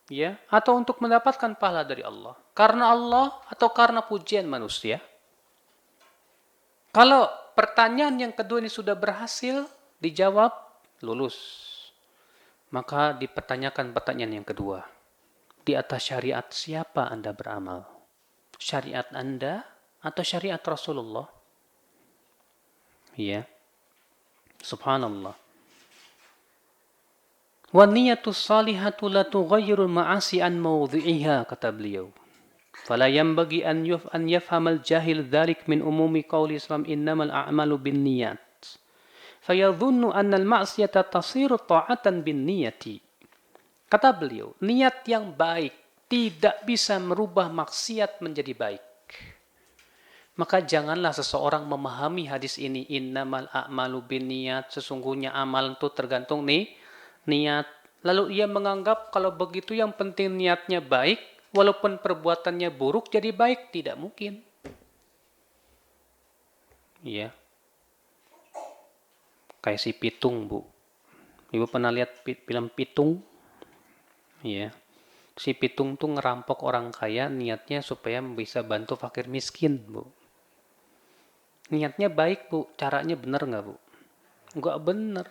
ya, atau untuk mendapatkan pahala dari Allah? Karena Allah atau karena pujian manusia? Kalau pertanyaan yang kedua ini sudah berhasil dijawab, lulus. Maka dipertanyakan pertanyaan yang kedua. Di atas syariat siapa Anda beramal? Syariat Anda atau syariat Rasulullah? Ya. Subhanallah. Wa niyatus salihatu la tughayyirul ma'asi an mawdhi'iha, kata beliau. فلا ينبغي أن يفهم الجاهل ذلك من أموم قول الإسلام إنما الأعمال بالنيات فيظن أن المعصية تصير طاعة بالنية. Kata beliau, niat yang baik tidak bisa merubah maksiat menjadi baik. Maka janganlah seseorang memahami hadis ini, innamal a'malu binniyat, sesungguhnya amal itu tergantung niat. Lalu ia menganggap kalau begitu yang penting niatnya baik, walaupun perbuatannya buruk jadi baik, tidak mungkin. Iya. Kayak si pitung, Bu. Ibu pernah lihat film Pitung? Iya. Si pitung tuh ngerampok orang kaya, niatnya supaya bisa bantu fakir miskin, Bu. Niatnya baik, Bu. Caranya benar nggak, Bu? Nggak benar.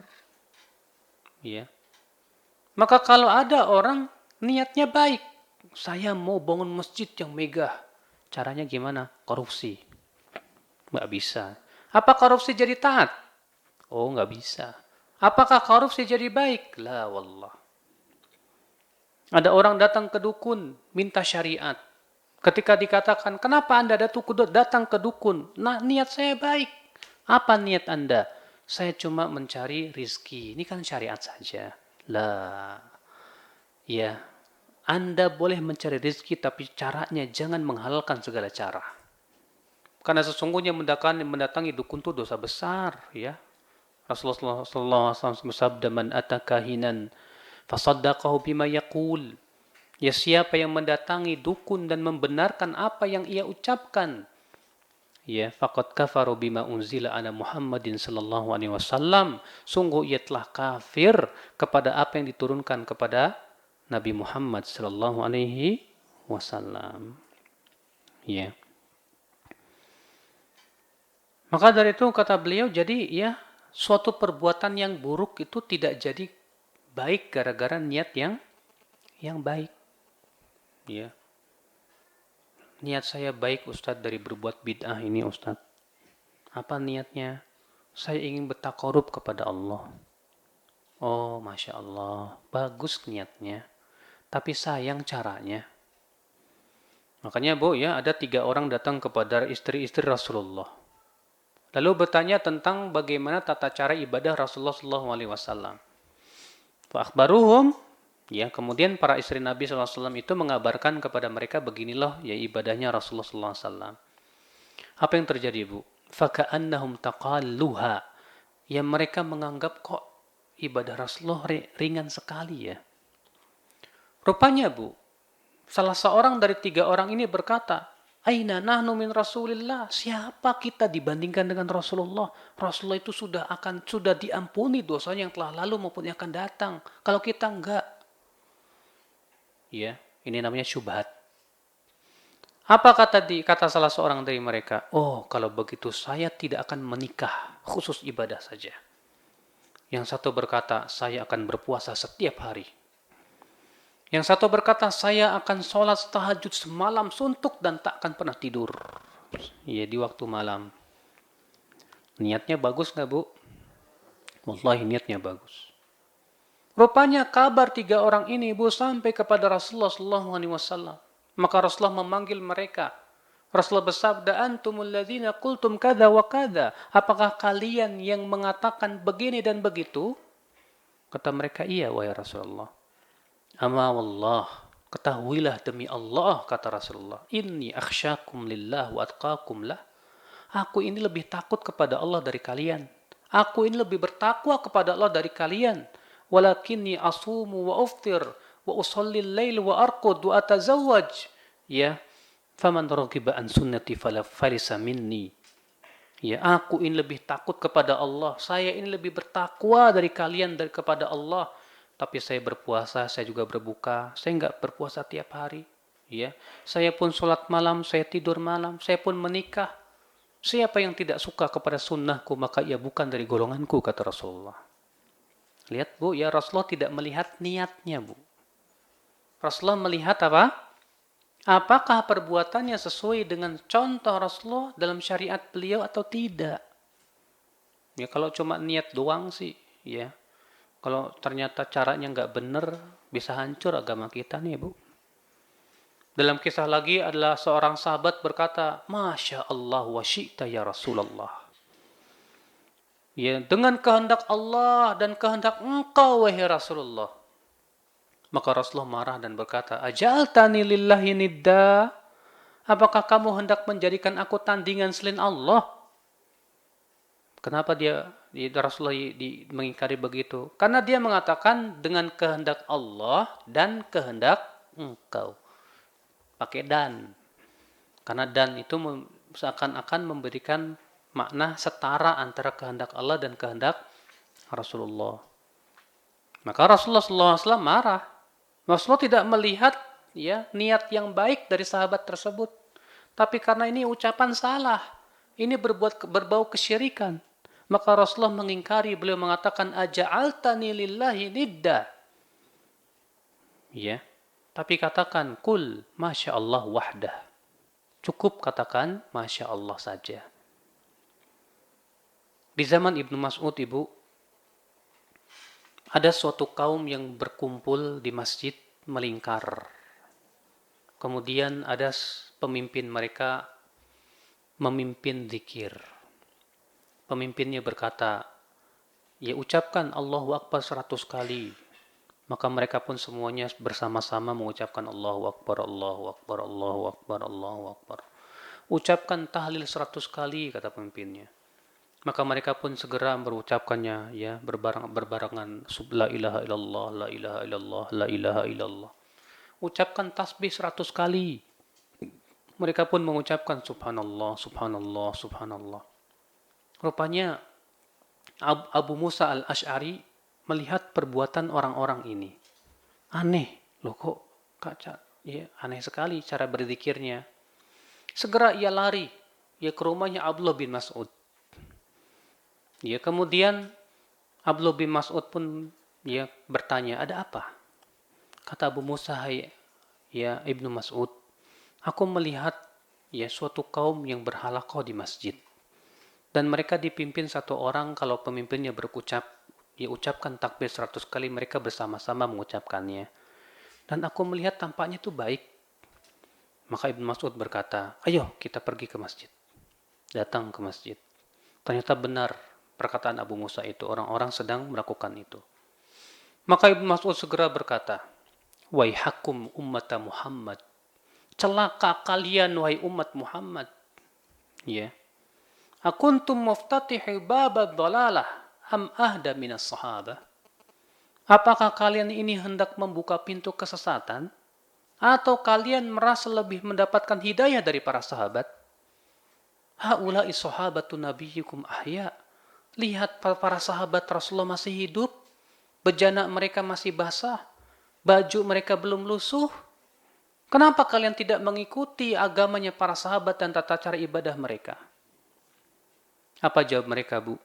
Iya. Maka kalau ada orang niatnya baik, saya mau bangun masjid yang megah. Caranya gimana? Korupsi. Nggak bisa. Apa korupsi jadi taat? Oh, nggak bisa. Apakah korupsi jadi baik? La wallah. Ada orang datang ke dukun, minta syariat. Ketika dikatakan, kenapa Anda datang ke dukun? Nah, niat saya baik. Apa niat Anda? Saya cuma mencari rizki. Ini kan syariat saja. Lah. Ya. Anda boleh mencari rezeki, tapi caranya jangan menghalalkan segala cara. Karena sesungguhnya mendatangi dukun itu dosa besar, ya. Rasulullah SAW bersabda, man atakahinan fasaddaqahu bima yaqul. Ya, siapa yang mendatangi dukun dan membenarkan apa yang ia ucapkan, ya, faqad kafaru bima unzila ala Muhammadin sallallahu alaihi wasallam. Sungguh ia telah kafir kepada apa yang diturunkan kepada Nabi Muhammad sallallahu alaihi wasallam. Ya. Maka dari itu kata beliau, jadi ya, suatu perbuatan yang buruk itu tidak jadi baik gara-gara niat yang baik. Ya. Niat saya baik, Ustadz, dari berbuat bid'ah ini, Ustadz. Apa niatnya? Saya ingin bertakarub kepada Allah. Oh, Masya Allah. Bagus niatnya. Tapi sayang caranya. Makanya, Bu, ya, ada 3 orang datang kepada istri-istri Rasulullah. Lalu bertanya tentang bagaimana tata cara ibadah Rasulullah SAW. Fa akhbaruhum, ya, kemudian para istri Nabi SAW itu mengabarkan kepada mereka beginilah ya ibadahnya Rasulullah SAW. Apa yang terjadi, Bu? Faka'annahum taqalluha. Ya mereka menganggap kok ibadah Rasulullah ringan sekali ya. Rupanya, Bu, salah seorang dari 3 orang ini berkata, Aina nahnu min Rasulillah. Siapa kita dibandingkan dengan Rasulullah? Rasulullah itu sudah diampuni dosanya yang telah lalu maupun yang akan datang. Kalau kita enggak, ya, ini namanya syubhat. Apa kata salah seorang dari mereka? Oh, kalau begitu saya tidak akan menikah, khusus ibadah saja. Yang satu berkata, saya akan berpuasa setiap hari. Yang satu berkata, saya akan sholat tahajud semalam suntuk dan tak akan pernah tidur. Ya, di waktu malam. Niatnya bagus nggak, Bu? Wallahi niatnya bagus. Rupanya kabar 3 orang ini, Bu, sampai kepada Rasulullah SAW. Maka Rasulullah memanggil mereka. Rasulullah bersabda, antumul ladzina qultum kada wa kada. Apakah kalian yang mengatakan begini dan begitu? Kata mereka, iya wahai Rasulullah. Ama wallah, ketahuilah demi Allah, kata Rasulullah, inni akhsyakum lillah wa atqakum lah. Aku ini lebih takut kepada Allah dari kalian. Aku ini lebih bertakwa kepada Allah dari kalian. Walakinni asumu wa uftir wa usalli al-lail wa arqud wa atazawwaj. Ya, faman raghiba an sunnati falisa minni. Ya, aku ini lebih takut kepada Allah. Saya ini lebih bertakwa dari kalian kepada Allah. Tapi saya berpuasa, saya juga berbuka. Saya enggak berpuasa tiap hari. Ya, saya pun sholat malam, saya tidur malam, saya pun menikah. Siapa yang tidak suka kepada sunnahku, maka ia bukan dari golonganku, kata Rasulullah. Lihat, Bu, ya Rasulullah tidak melihat niatnya, Bu. Rasulullah melihat apa? Apakah perbuatannya sesuai dengan contoh Rasulullah dalam syariat beliau atau tidak? Ya, kalau cuma niat doang sih, ya. Kalau ternyata caranya nggak benar, bisa hancur agama kita nih, Bu. Dalam kisah lagi adalah seorang sahabat berkata, Masya Allah wa syi'ta ya Rasulullah. Ya, dengan kehendak Allah dan kehendak engkau, wahai Rasulullah. Maka Rasulullah marah dan berkata, Ajaltani lillahi nidda. Apakah kamu hendak menjadikan aku tandingan selain Allah? Kenapa Rasulullah mengingkari begitu? Karena dia mengatakan dengan kehendak Allah dan kehendak engkau. Pakai dan. Karena dan itu seakan-akan memberikan makna setara antara kehendak Allah dan kehendak Rasulullah. Maka Rasulullah SAW marah. Rasulullah tidak melihat ya niat yang baik dari sahabat tersebut. Tapi karena ini ucapan salah. Ini berbau kesyirikan. Maka Rasulullah mengingkari, beliau mengatakan, Aja'altani lillahi nidda. Ya. Tapi katakan, Kul Masya Allah wahdah. Cukup katakan, Masya Allah saja. Di zaman Ibnu Mas'ud, Ibu, ada suatu kaum yang berkumpul di masjid melingkar. Kemudian ada pemimpin mereka memimpin zikir. Pemimpinnya berkata, ya ucapkan Allahu Akbar 100 kali. Maka mereka pun semuanya bersama-sama mengucapkan Allahu Akbar, Allahu Akbar, Allahu Akbar, Allahu Akbar. Ucapkan tahlil 100 kali, kata pemimpinnya. Maka mereka pun segera berucapkannya, ya, berbarengan. La ilaha illallah, la ilaha illallah, la ilaha illallah. Ucapkan tasbih 100 kali. Mereka pun mengucapkan subhanallah, subhanallah, subhanallah. Rupanya Abu Musa al-Ash'ari melihat perbuatan orang-orang ini. Aneh, loh kok ya, aneh sekali cara berzikirnya. Segera ia lari, ya ke rumahnya Abdullah bin Mas'ud. Ya, kemudian Abdullah bin Mas'ud pun ya bertanya, ada apa? Kata Abu Musa, ya Ibnu Mas'ud, aku melihat ya suatu kaum yang berhalaqah di masjid. Dan mereka dipimpin satu orang, kalau pemimpinnya ya ucapkan takbir 100 kali, mereka bersama-sama mengucapkannya. Dan aku melihat tampaknya itu baik. Maka Ibnu Mas'ud berkata, ayo kita pergi ke masjid. Datang ke masjid. Ternyata benar perkataan Abu Musa itu, orang-orang sedang melakukan itu. Maka Ibnu Mas'ud segera berkata, "Waihakum ummata Muhammad." Celaka kalian wahai umat Muhammad. Ya. Akuntum muftatihi babad dhalalah am ahda minas sahabah? Apakah kalian ini hendak membuka pintu kesesatan? Atau kalian merasa lebih mendapatkan hidayah dari para sahabat? Haula'i sahabatu nabiyyikum ahya. Lihat para sahabat Rasulullah masih hidup, bejana mereka masih basah, baju mereka belum lusuh. Kenapa kalian tidak mengikuti agamanya para sahabat dan tata cara ibadah mereka? Apa jawab mereka, Bu?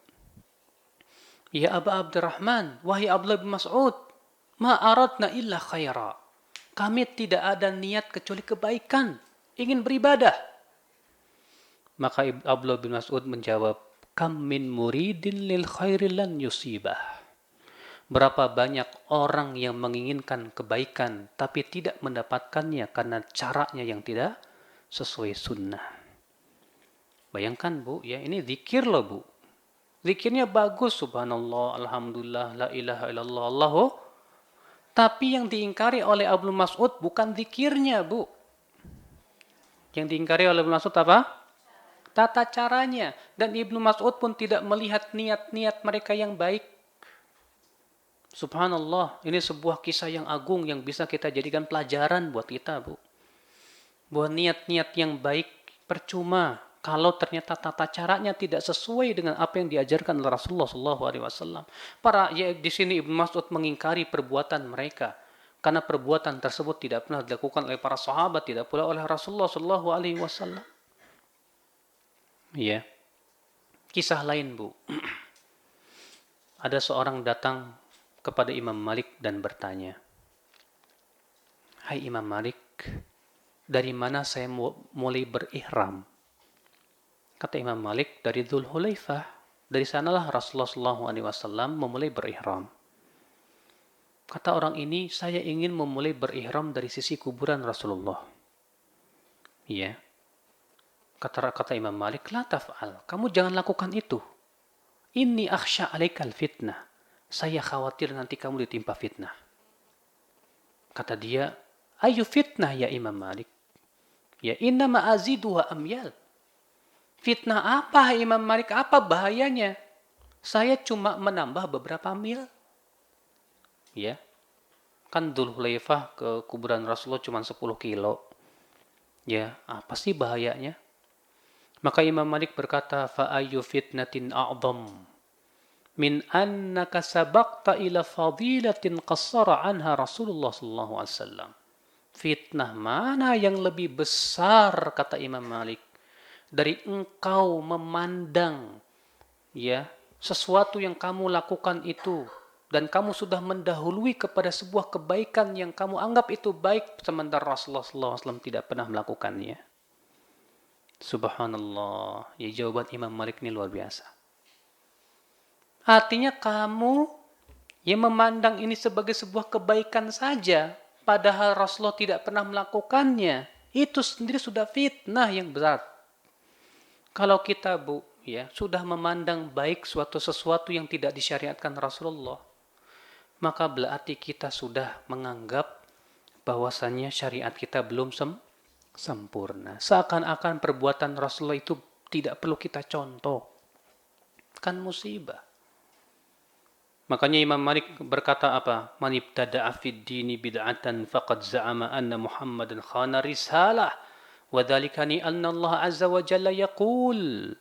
Ya Aba Abdurrahman, wahai Abdullah bin Mas'ud, ma aradna illa khaira. Kami tidak ada niat kecuali kebaikan, ingin beribadah. Maka Abdullah bin Mas'ud menjawab, kam min muridin lil khairi lan yusibah. Berapa banyak orang yang menginginkan kebaikan tapi tidak mendapatkannya karena caranya yang tidak sesuai sunnah. Bayangkan, Bu, ya, ini zikir loh, Bu. Zikirnya bagus, subhanallah, alhamdulillah, la ilaha illallah, Allahu. Tapi yang diingkari oleh Abdul Mas'ud bukan zikirnya, Bu. Yang diingkari oleh Abdul Mas'ud apa? Tata caranya. Dan Ibnu Mas'ud pun tidak melihat niat-niat mereka yang baik. Subhanallah, ini sebuah kisah yang agung yang bisa kita jadikan pelajaran buat kita, Bu. Bahwa niat-niat yang baik percuma kalau ternyata tata caranya tidak sesuai dengan apa yang diajarkan oleh Rasulullah SAW. Di sini Ibnu Mas'ud mengingkari perbuatan mereka karena perbuatan tersebut tidak pernah dilakukan oleh para sahabat, tidak pula oleh Rasulullah SAW. Ya, kisah lain, Bu. Ada seorang datang kepada Imam Malik dan bertanya, "Hai Imam Malik, dari mana saya mulai berihram?" Kata Imam Malik, dari Dzul Hulaifah. Dari sanalah Rasulullah SAW memulai berihram. Kata orang ini, saya ingin memulai berihram dari sisi kuburan Rasulullah. Iya. Kata Imam Malik, la taf'al, kamu jangan lakukan itu. Inni akhsha alaikal fitnah. Saya khawatir nanti kamu ditimpa fitnah. Kata dia, ayu fitnah ya Imam Malik? Ya innama aziduha amyal. Fitnah apa Imam Malik? Apa bahayanya? Saya cuma menambah beberapa mil. Ya. Kan Dzul Hulaifah ke kuburan Rasulullah cuma 10 kilo. Ya, apa sih bahayanya? Maka Imam Malik berkata, fa ayu fitnatin a'dham min annaka sabaqta ila fadilatin qassara anha Rasulullah sallallahu alaihi wasallam. Fitnah mana yang lebih besar, kata Imam Malik, dari engkau memandang ya sesuatu yang kamu lakukan itu dan kamu sudah mendahului kepada sebuah kebaikan yang kamu anggap itu baik sementara Rasulullah sallallahu alaihi wasallam tidak pernah melakukannya. Subhanallah. Ya, jawaban Imam Malik ini luar biasa. Artinya kamu yang memandang ini sebagai sebuah kebaikan saja, padahal Rasulullah tidak pernah melakukannya, itu sendiri sudah fitnah yang berat. Kalau kita, Bu, ya, sudah memandang baik sesuatu yang tidak disyariatkan Rasulullah, maka berarti kita sudah menganggap bahwasannya syariat kita belum sempurna. Seakan-akan perbuatan Rasulullah itu tidak perlu kita contoh. Kan musibah. Makanya Imam Malik berkata apa? Man ibtada'a fid dini bid'atan faqad za'ama anna Muhammadan khana risalah wa dzalika ni anna Allah azza wa jalla yaqul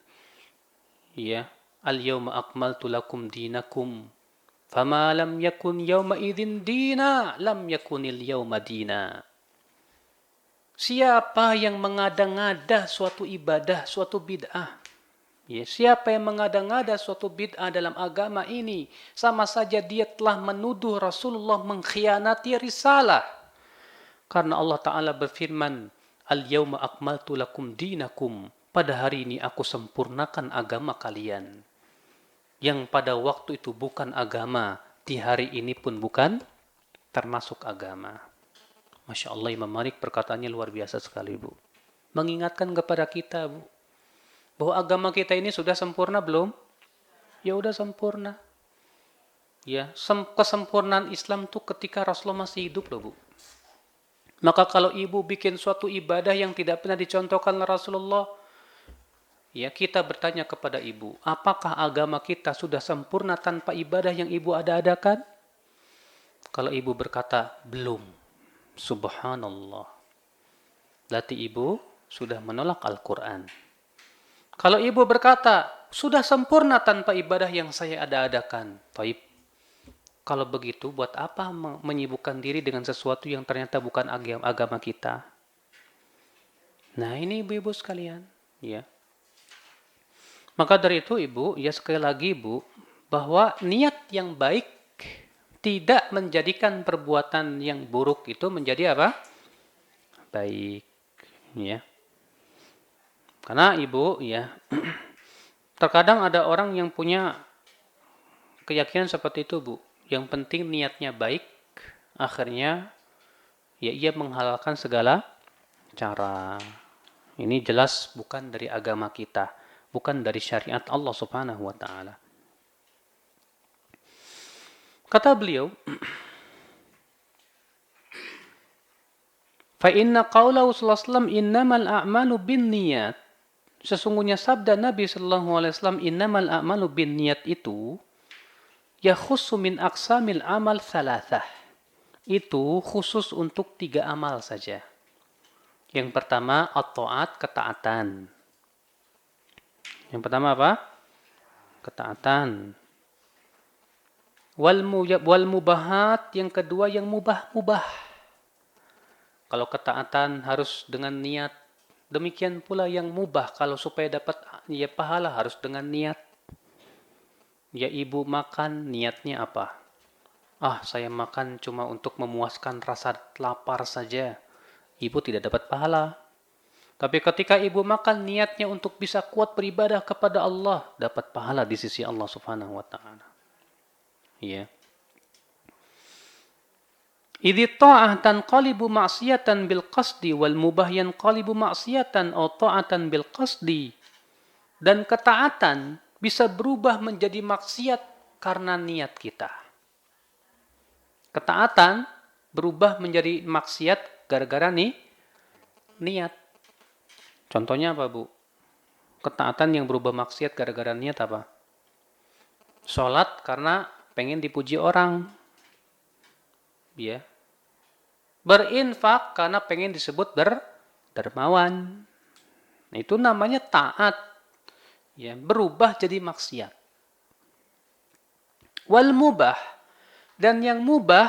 ya al-yawma akmaltu lakum dinakum fama lam yakun yawma idzin dina lam yakunil yawma dina. Siapa yang mengada-ngada suatu ibadah, suatu bid'ah, ya, siapa yang mengada-ngada suatu bid'ah dalam agama ini, sama saja dia telah menuduh Rasulullah mengkhianati risalah. Karena Allah Ta'ala berfirman, Al-yawma akmaltu lakum dinakum. Pada hari ini aku sempurnakan agama kalian. Yang pada waktu itu bukan agama, di hari ini pun bukan termasuk agama. Masya Allah, Imam Malik perkataannya luar biasa sekali, Bu. Mengingatkan kepada kita, Bu. Bahwa agama kita ini sudah sempurna belum? Ya udah sempurna. Ya, kesempurnaan Islam tuh ketika Rasulullah masih hidup loh, Bu. Maka kalau ibu bikin suatu ibadah yang tidak pernah dicontohkan oleh Rasulullah, ya kita bertanya kepada ibu, apakah agama kita sudah sempurna tanpa ibadah yang ibu ada-adakan? Kalau ibu berkata, belum. Subhanallah. Berarti ibu sudah menolak Al-Quran. Kalau ibu berkata, sudah sempurna tanpa ibadah yang saya ada-adakan. Taib. Kalau begitu, buat apa menyibukkan diri dengan sesuatu yang ternyata bukan agama kita? Nah, ini ibu-ibu sekalian. Ya. Maka dari itu, ibu, ya sekali lagi, ibu, bahwa niat yang baik tidak menjadikan perbuatan yang buruk itu menjadi apa? Baik. Ya. Karena ibu, ya, terkadang ada orang yang punya keyakinan seperti itu, Bu. Yang penting niatnya baik, akhirnya ya ia menghalalkan segala cara. Ini jelas bukan dari agama kita, bukan dari syariat Allah Subhanahu wa taala. Kata beliau, fa inna qaulahu sallallahu alaihi wasallam innamal a'malu binniyat. Sesungguhnya sabda Nabi sallallahu alaihi wasallam innamal a'malu binniyat itu yakhussu min aqsamil amal thalathah. Itu khusus untuk 3 amal saja. Yang pertama at-ta'at, ketaatan. Yang pertama apa? Ketaatan. Wal mubahat, yang kedua yang mubah-mubah. Kalau ketaatan harus dengan niat, demikian pula yang mubah kalau supaya dapat ya pahala harus dengan niat. Ya ibu makan niatnya apa? Saya makan cuma untuk memuaskan rasa lapar saja. Ibu tidak dapat pahala. Tapi ketika ibu makan niatnya untuk bisa kuat beribadah kepada Allah, dapat pahala di sisi Allah Subhanahu wa taala. Ya. Idzi ta'ah tanqalibu ma'siyatan bil qasdi wal mubah yanqalibu ma'siyatan aw ta'atan bil qasdi. Dan ketaatan bisa berubah menjadi maksiat karena niat kita. Ketaatan berubah menjadi maksiat gara-gara niat. Contohnya apa, Bu? Ketaatan yang berubah maksiat gara-gara niat apa? Sholat karena pengen dipuji orang. Ya. Berinfak karena pengen disebut dermawan. Nah, itu namanya taat. Ya, berubah jadi maksiat. Wal mubah, dan yang mubah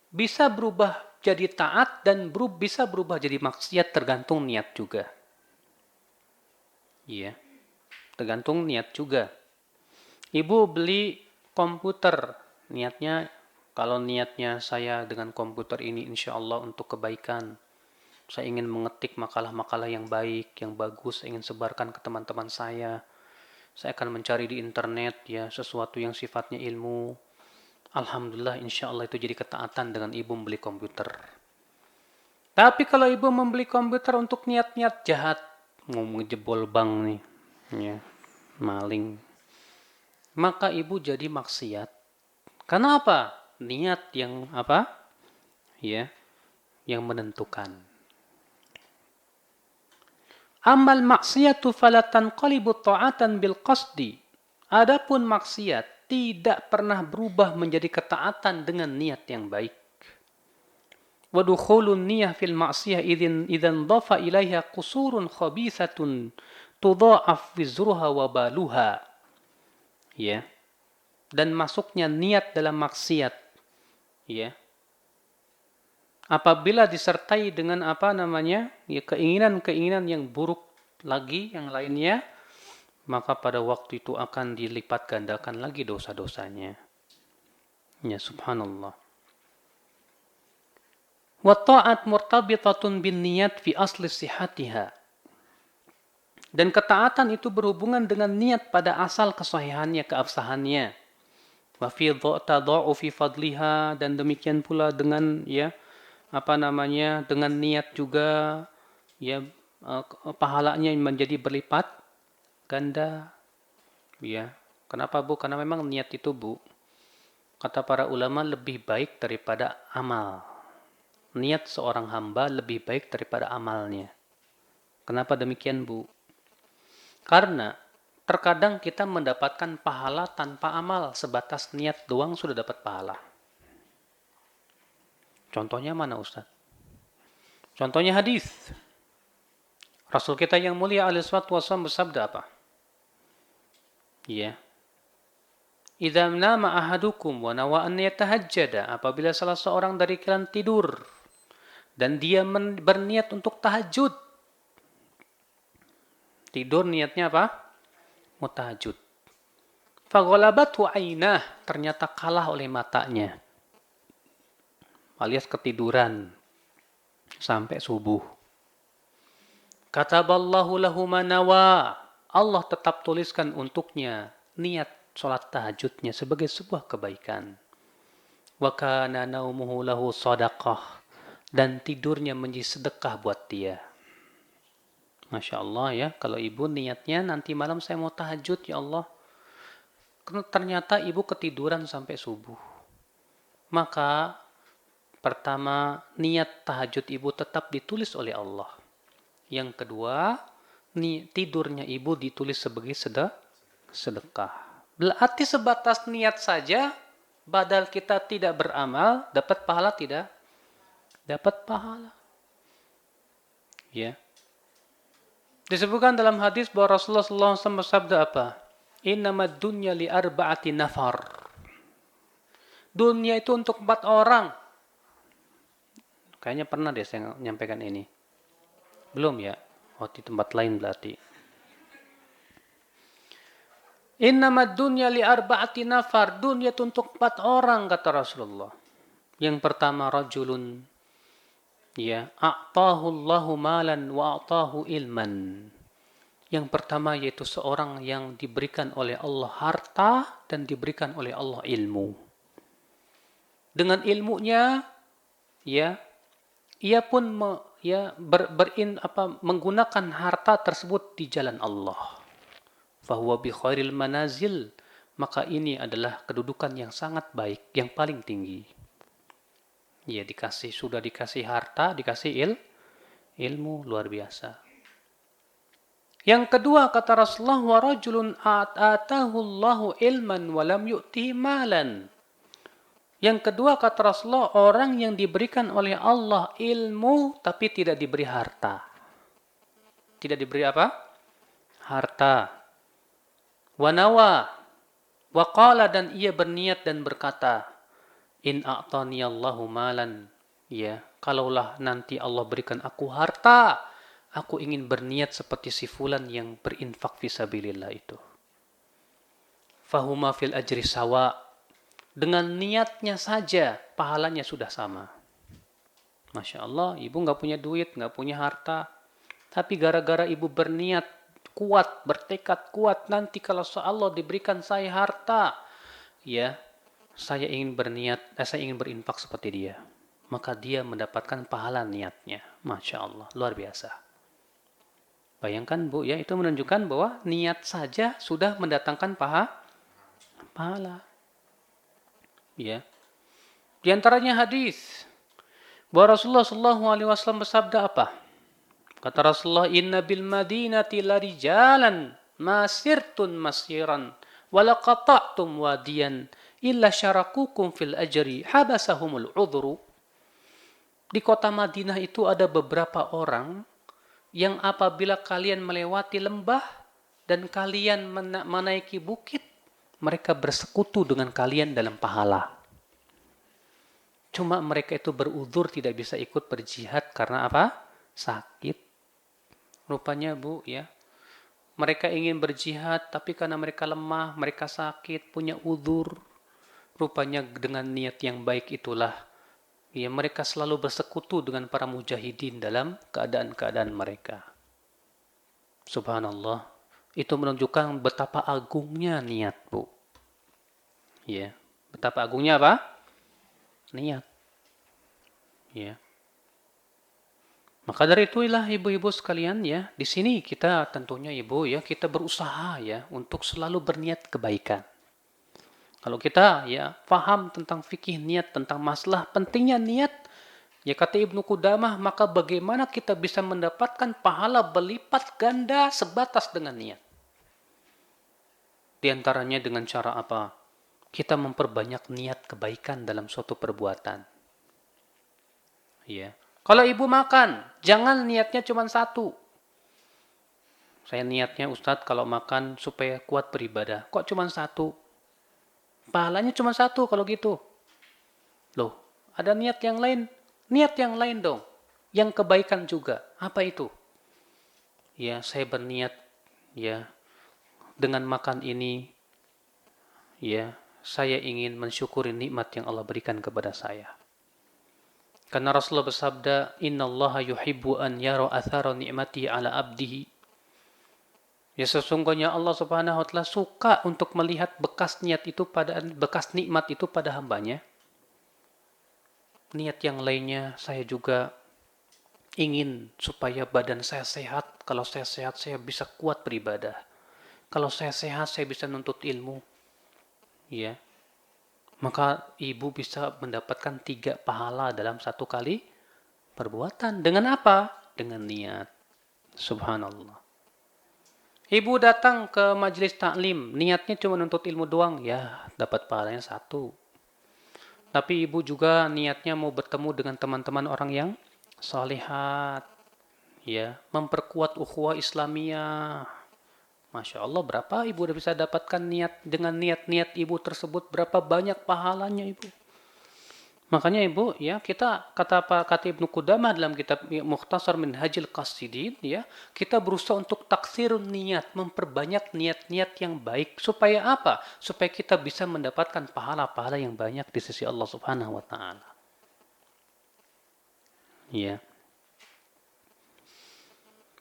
bisa berubah jadi taat dan bisa berubah jadi maksiat tergantung niat juga. Iya. Tergantung niat juga. Ibu beli komputer, niatnya kalau niatnya saya dengan komputer ini insya Allah untuk kebaikan. Saya ingin mengetik makalah-makalah yang baik, yang bagus, saya ingin sebarkan ke teman-teman saya. Saya akan mencari di internet ya sesuatu yang sifatnya ilmu. Alhamdulillah insya Allah itu jadi ketaatan dengan ibu membeli komputer. Tapi kalau ibu membeli komputer untuk niat-niat jahat, mau ngejebol bank nih, ya, maling, maka ibu jadi maksiat. Kenapa? Niat yang apa? Ya, yang menentukan. Amal maksiatu falatan qalibu ta'atan bil qasdi. Adapun maksiat tidak pernah berubah menjadi ketaatan dengan niat yang baik. Wa dukhulun niyah fil maksiyah idzan dhafa ilaiha qusurun khabithatun tudha'af wizruha wa baluha. Ya. Dan masuknya niat dalam maksiat. Ya. Apabila disertai dengan ya keinginan-keinginan yang buruk lagi yang lainnya, maka pada waktu itu akan dilipat gandakan lagi dosa-dosanya. Ya subhanallah. Wa ta'at murtabitatun bin niyat fi asli sihatiha. Dan ketaatan itu berhubungan dengan niat pada asal kesahihannya, keabsahannya. Wa fi tadha'ufi fadliha, dan demikian pula dengan dengan niat juga ya pahalanya menjadi berlipat ganda. Ya, kenapa Bu? Karena memang niat itu Bu, kata para ulama lebih baik daripada amal. Niat seorang hamba lebih baik daripada amalnya. Kenapa demikian Bu? Karena terkadang kita mendapatkan pahala tanpa amal, sebatas niat doang sudah dapat pahala. Contohnya mana Ustaz? Contohnya hadis. Rasul kita yang mulia alaihi salatu wasallam bersabda apa? Ya. Idza nama ahadukum wa nawa an yatahajjada, apabila salah seorang dari kalian tidur dan dia berniat untuk tahajud. Tidur niatnya apa? Mau tahajud. Faghalabathu ainah, ternyata kalah oleh matanya. Alias ketiduran sampai subuh. Kataballahu lahu manawa. Allah tetap tuliskan untuknya niat sholat tahajudnya sebagai sebuah kebaikan. Wa kana naumuhu lahu sadaqah, dan tidurnya menjadi sedekah buat dia. Masya Allah ya, kalau ibu niatnya nanti malam saya mau tahajud ya Allah, ternyata ibu ketiduran sampai subuh. Maka pertama, niat tahajud ibu tetap ditulis oleh Allah. Yang kedua, tidurnya ibu ditulis sebagai sedekah. Berarti sebatas niat saja, badal kita tidak beramal, dapat pahala tidak? Dapat pahala. Ya. Disebutkan dalam hadis bahwa Rasulullah SAW bersabda apa? Innamad dunya li arba'ati nafar. Dunia itu untuk 4 orang. Kayaknya pernah deh saya menyampaikan ini. Belum ya? Oh, di tempat lain berarti. Innamad dunya li arba'ati nafar. Dunia itu untuk 4 orang, kata Rasulullah. Yang pertama, rajulun ya, a'tahu Allahu malan wa a'tahu ilman. Yang pertama yaitu seorang yang diberikan oleh Allah harta dan diberikan oleh Allah ilmu. Dengan ilmunya, ya, ia pun menggunakan harta tersebut di jalan Allah. Fahuwa bi khairil manazil, maka ini adalah kedudukan yang sangat baik, yang paling tinggi. Ya, sudah dikasih harta, dikasih ilmu, luar biasa. Yang kedua kata Rasulullah, wa rajulun atahu Allahu ilman wa lam yu'tihi malan. Yang kedua kata Rasulullah, orang yang diberikan oleh Allah ilmu tapi tidak diberi harta. Tidak diberi apa? Harta. Wa nawa wa qala, dan ia berniat dan berkata, in a'tani Allahu malan, ya, kalaulah nanti Allah berikan aku harta, aku ingin berniat seperti si fulan yang berinfak fisabilillah itu. Fahuma fil ajri sawa, dengan niatnya saja pahalanya sudah sama. Masya Allah, ibu nggak punya duit, nggak punya harta, tapi gara-gara ibu berniat kuat, bertekad kuat, nanti kalau Allah diberikan saya harta, ya, saya ingin berinfak seperti dia, maka dia mendapatkan pahala niatnya. Masya Allah, luar biasa. Bayangkan Bu, ya, itu menunjukkan bahwa niat saja sudah mendatangkan pahala. Ya. Di antaranya hadis bahwa Rasulullah SAW bersabda apa? Kata Rasulullah, inna bil madinati larijalan masirtun masiran wala qata'tum wadiyan illa syarakukum fil ajri habasahumul udhru. Di kota Madinah itu ada beberapa orang yang apabila kalian melewati lembah dan kalian menaiki bukit, mereka bersekutu dengan kalian dalam pahala. Cuma mereka itu beruzur tidak bisa ikut berjihad karena apa? Sakit. Rupanya Bu, ya, mereka ingin berjihad tapi karena mereka lemah, mereka sakit, punya uzur. Rupanya dengan niat yang baik itulah, ya, mereka selalu bersekutu dengan para mujahidin dalam keadaan-keadaan mereka. Subhanallah. Itu menunjukkan betapa agungnya niat, Bu. Ya, betapa agungnya apa? Niat. Ya. Maka dari itulah ibu-ibu sekalian ya, di sini kita tentunya ibu ya, kita berusaha ya untuk selalu berniat kebaikan. Kalau kita ya paham tentang fikih niat, tentang masalah pentingnya niat, ya kata Ibnu Qudamah, maka bagaimana kita bisa mendapatkan pahala berlipat ganda sebatas dengan niat. Di antaranya dengan cara apa? Kita memperbanyak niat kebaikan dalam suatu perbuatan. Ya. Kalau ibu makan, jangan niatnya cuma satu. Saya niatnya Ustadz kalau makan supaya kuat beribadah. Kok cuma satu? Pahalanya cuma satu kalau gitu. Loh, ada niat yang lain. Niat yang lain dong. Yang kebaikan juga. Apa itu? Ya, saya berniat ya dengan makan ini ya, saya ingin mensyukuri nikmat yang Allah berikan kepada saya. Karena Rasulullah bersabda, "Innallaha yuhibbu an yara athara ni'mati ala abdihi." Ya sesungguhnya Allah Subhanahu wa taala suka untuk melihat bekas nikmat itu pada hambanya. Niat yang lainnya saya juga ingin supaya badan saya sehat. Kalau saya sehat saya bisa kuat beribadah. Kalau saya sehat saya bisa nuntut ilmu. Ya. Maka ibu bisa mendapatkan 3 pahala dalam satu kali perbuatan. Dengan apa? Dengan niat. Subhanallah. Ibu datang ke majelis taklim, niatnya cuma nuntut ilmu doang, ya dapat pahalanya 1. Tapi ibu juga niatnya mau bertemu dengan teman-teman orang yang salihat, ya, memperkuat ukhuwah Islamiyah. Masya Allah, berapa ibu udah bisa dapatkan dengan niat-niat ibu tersebut, berapa banyak pahalanya ibu. Makanya ibu ya, kata Ibnu Qudamah dalam kitab Mukhtasar Minhajil Qasidin ya, kita berusaha untuk taksirun niat, memperbanyak niat-niat yang baik supaya apa? Supaya kita bisa mendapatkan pahala-pahala yang banyak di sisi Allah Subhanahu wa taala. Ya.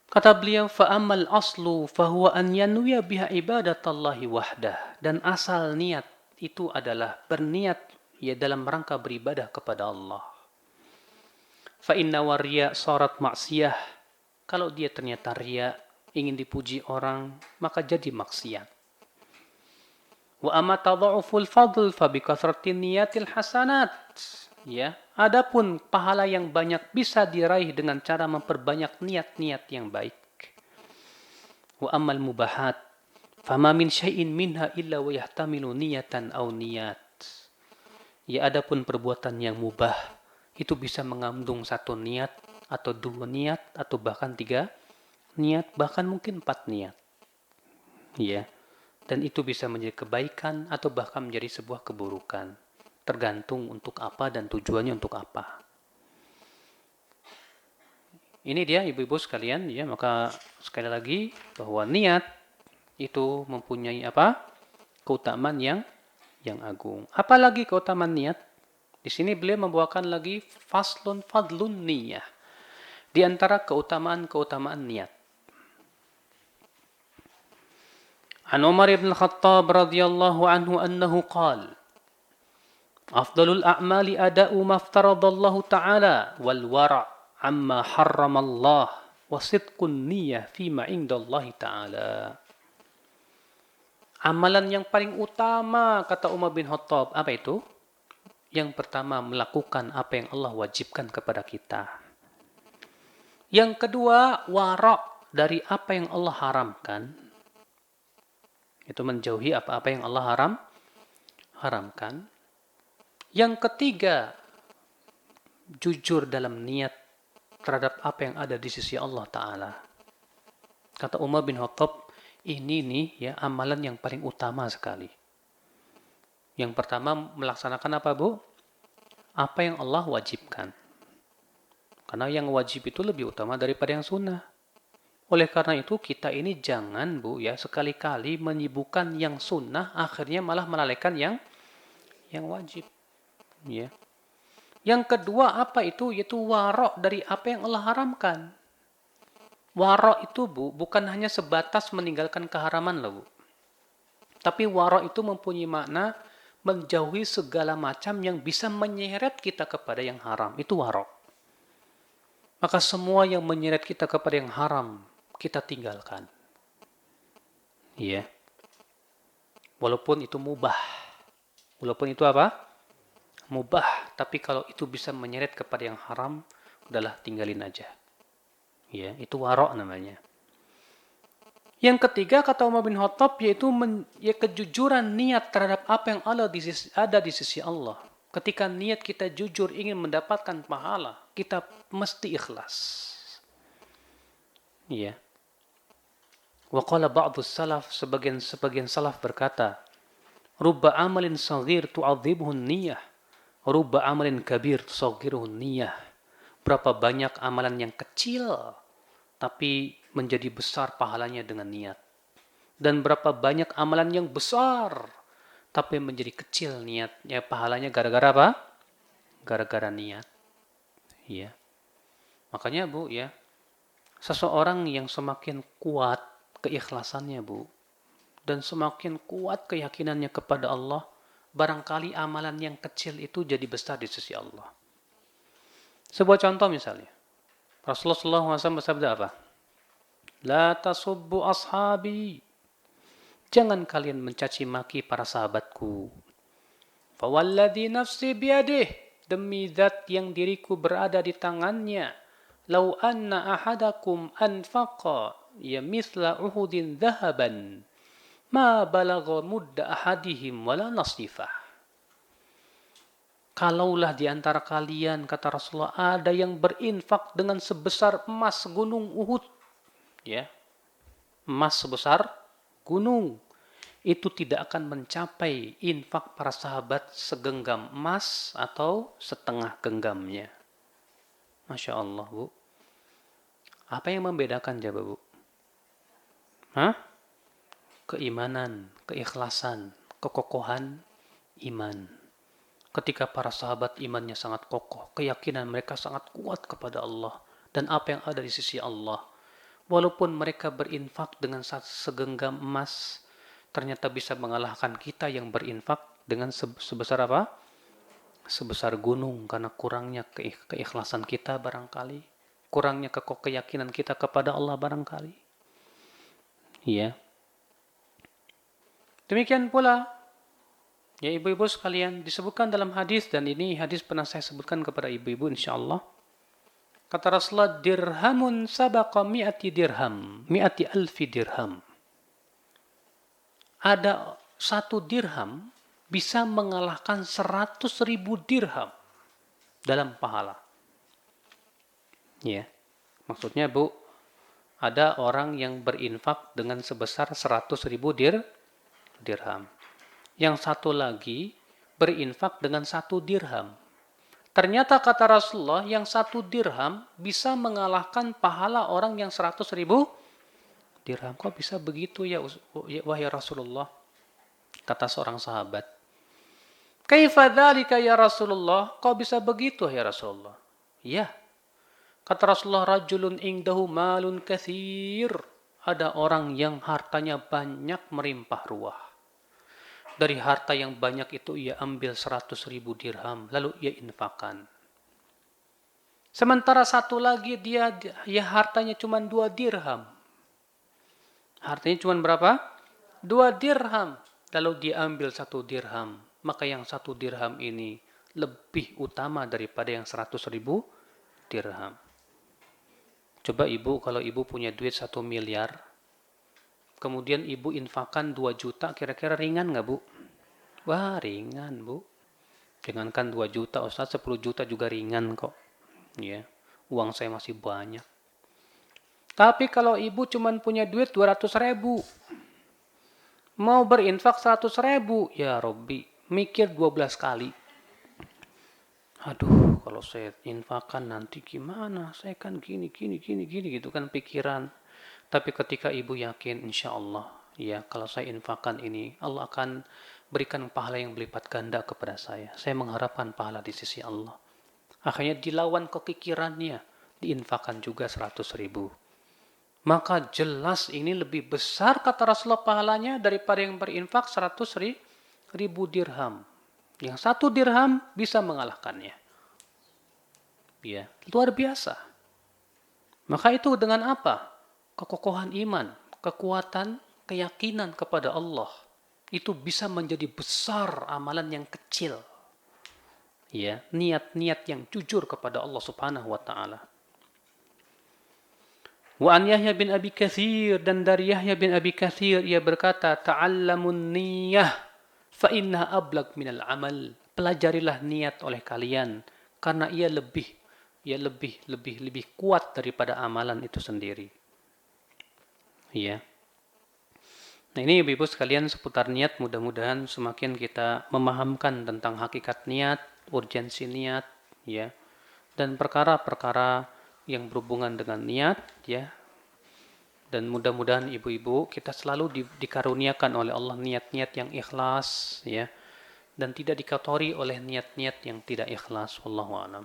Kata beliau, fa'amal aslu fahuwa an yanwiya biha ibadatallahi wahdah. Dan asal niat itu adalah berniat ya dalam rangka beribadah kepada Allah. Fa'inna warriya sarat maksiyah. Kalau dia ternyata riya, ingin dipuji orang, maka jadi maksiat. Wa amma tadha'uful fadl fa bikathrati niyatil hasanat. Ya, adapun pahala yang banyak bisa diraih dengan cara memperbanyak niat-niat yang baik. Wa ammal mubahat fama min syai'in minha illa wa yahtamilu niyatan aw niyat. Ya, adapun perbuatan yang mubah itu bisa mengandung 1 niat atau 2 niat atau bahkan 3 niat, bahkan mungkin 4 niat. Ya. Dan itu bisa menjadi kebaikan atau bahkan menjadi sebuah keburukan. Tergantung untuk apa dan tujuannya untuk apa. Ini dia ibu-ibu sekalian ya, maka sekali lagi bahwa niat itu mempunyai apa? Keutamaan yang agung. Apalagi keutamaan niat? Di sini beliau membawakan lagi faslun fadlun niyah. Di antara keutamaan-keutamaan niat. An Umar ibn Khattab radhiyallahu anhu annahu qala Afdalul a'mali ada'u maftaradallahu ta'ala wal wara' amma harramallah wa sidqun niyah fima indallahi ta'ala. Amalan yang paling utama kata Umar bin Khattab, apa itu? Yang pertama melakukan apa yang Allah wajibkan kepada kita. Yang kedua wara' dari apa yang Allah haramkan. Itu menjauhi apa-apa yang Allah haramkan. Yang ketiga, jujur dalam niat terhadap apa yang ada di sisi Allah Ta'ala. Kata Umar bin Khattab, ini nih ya amalan yang paling utama sekali. Yang pertama melaksanakan apa Bu? Apa yang Allah wajibkan. Karena yang wajib itu lebih utama daripada yang sunnah. Oleh karena itu kita ini jangan Bu ya sekali-kali menyibukkan yang sunnah akhirnya malah melalaikan yang wajib. Ya. Yang kedua apa itu? Yaitu warok dari apa yang Allah haramkan. Warok itu Bu, bukan hanya sebatas meninggalkan keharaman loh Bu. Tapi warok itu mempunyai makna menjauhi segala macam yang bisa menyeret kita kepada yang haram. Itu warok. Maka semua yang menyeret kita kepada yang haram, kita tinggalkan. Ya. Walaupun itu mubah. Walaupun itu apa? Mubah. Tapi kalau itu bisa menyeret kepada yang haram, udahlah tinggalin aja. Ya, itu warok namanya. Yang ketiga kata Umar bin Khattab yaitu kejujuran niat terhadap apa yang ada di sisi Allah. Ketika niat kita jujur ingin mendapatkan pahala, kita mesti ikhlas. Ya. Wa qala ba'dus salaf, sebagian salaf berkata, rubba amalin saghir tu'adzibuhu niyah, rubba amalin kabir tusaghiruhu niyah. Berapa banyak amalan yang kecil tapi menjadi besar pahalanya dengan niat. Dan berapa banyak amalan yang besar tapi menjadi kecil niatnya, pahalanya gara-gara apa? Gara-gara niat. Ya. Makanya Bu, ya, seseorang yang semakin kuat keikhlasannya Bu, dan semakin kuat keyakinannya kepada Allah, barangkali amalan yang kecil itu jadi besar di sisi Allah. Sebuah contoh misalnya, Rasulullah SAW bersabda apa? La tasubbu ashabi. Jangan kalian mencaci maki para sahabatku. Fawalladhi nafsi biyadih. Demi zat yang diriku berada di tangannya. Lau anna ahadakum anfaqa ya mithla uhudin dhahaban. Ma balagha mudda ahadihim wala nasifah. Kalaulah di antara kalian, kata Rasulullah, ada yang berinfak dengan sebesar emas gunung Uhud, ya, emas sebesar gunung, itu tidak akan mencapai infak para sahabat segenggam emas atau setengah genggamnya. Masya Allah Bu. Apa yang membedakan coba Bu? Hah? Keimanan, keikhlasan, kekokohan iman. Ketika para sahabat imannya sangat kokoh, keyakinan mereka sangat kuat kepada Allah dan apa yang ada di sisi Allah. Walaupun mereka berinfak dengan segenggam emas, ternyata bisa mengalahkan kita yang berinfak dengan sebesar apa? Sebesar gunung, karena kurangnya keikhlasan kita barangkali, kurangnya keyakinan kita kepada Allah barangkali. Iya. Demikian pula, ya ibu-ibu sekalian, disebutkan dalam hadis, dan ini hadis pernah saya sebutkan kepada ibu-ibu insyaallah. Kata Rasulullah, dirhamun sabaqa mi'ati dirham, mi'ati alfi dirham. Ada 1 dirham bisa mengalahkan 100.000 dirham dalam pahala. Ya, maksudnya Bu, ada orang yang berinfak dengan sebesar 100.000 dirham. Yang satu lagi berinfak dengan 1 dirham. Ternyata kata Rasulullah, yang 1 dirham bisa mengalahkan pahala orang yang 100.000 dirham. Kok bisa begitu ya wahai Rasulullah? Kata seorang sahabat. Kaifa dzalika ya Rasulullah? Kok bisa begitu ya Rasulullah? Ya. Kata Rasulullah, rajulun indahu malun katsir. Ada orang yang hartanya banyak merimpah ruah. Dari harta yang banyak itu ia ambil 100.000 dirham, lalu ia infakkan. Sementara satu lagi dia hartanya cuma 2 dirham. Hartanya cuma berapa? 2 dirham. Lalu dia ambil 1 dirham. Maka yang 1 dirham ini lebih utama daripada yang 100.000 dirham. Coba ibu, kalau ibu punya duit 1 miliar, kemudian ibu infakkan 2 juta, kira-kira ringan nggak Bu? Wah, ringan Bu. Jangankan 2 juta, Ustaz, 10 juta juga ringan kok. Ya, uang saya masih banyak. Tapi kalau ibu cuma punya duit 200.000, mau berinfak 100.000, ya Robbi, mikir 12 kali. Aduh, kalau saya infakkan nanti gimana? Saya kan gini gitu kan pikiran. Tapi ketika ibu yakin, insya Allah, ya kalau saya infakkan ini, Allah akan berikan pahala yang berlipat ganda kepada saya. Saya mengharapkan pahala di sisi Allah. Akhirnya dilawan kepikirannya, diinfakkan juga 100.000. Maka jelas ini lebih besar kata Rasulullah pahalanya daripada yang berinfak 100.000 dirham. Yang 1 dirham bisa mengalahkannya. Ya, luar biasa. Maka itu dengan apa? Kekokohan iman, kekuatan, keyakinan kepada Allah. Itu bisa menjadi besar amalan yang kecil. Ya, niat-niat yang jujur kepada Allah Subhanahu wa taala. Wa an Yahya bin Abi Katsir, dan dari Yahya bin Abi Katsir ia berkata, ta'allamun niyyah fa inna ablag minal amal. Pelajarilah niat oleh kalian karena ia lebih kuat daripada amalan itu sendiri. Ya. Nah, ini Ibu-ibu sekalian seputar niat, mudah-mudahan semakin kita memahamkan tentang hakikat niat, urgensi niat, ya. Dan perkara-perkara yang berhubungan dengan niat, ya. Dan mudah-mudahan ibu-ibu kita selalu dikaruniakan oleh Allah niat-niat yang ikhlas, ya. Dan tidak dikotori oleh niat-niat yang tidak ikhlas. Wallahu a'lam.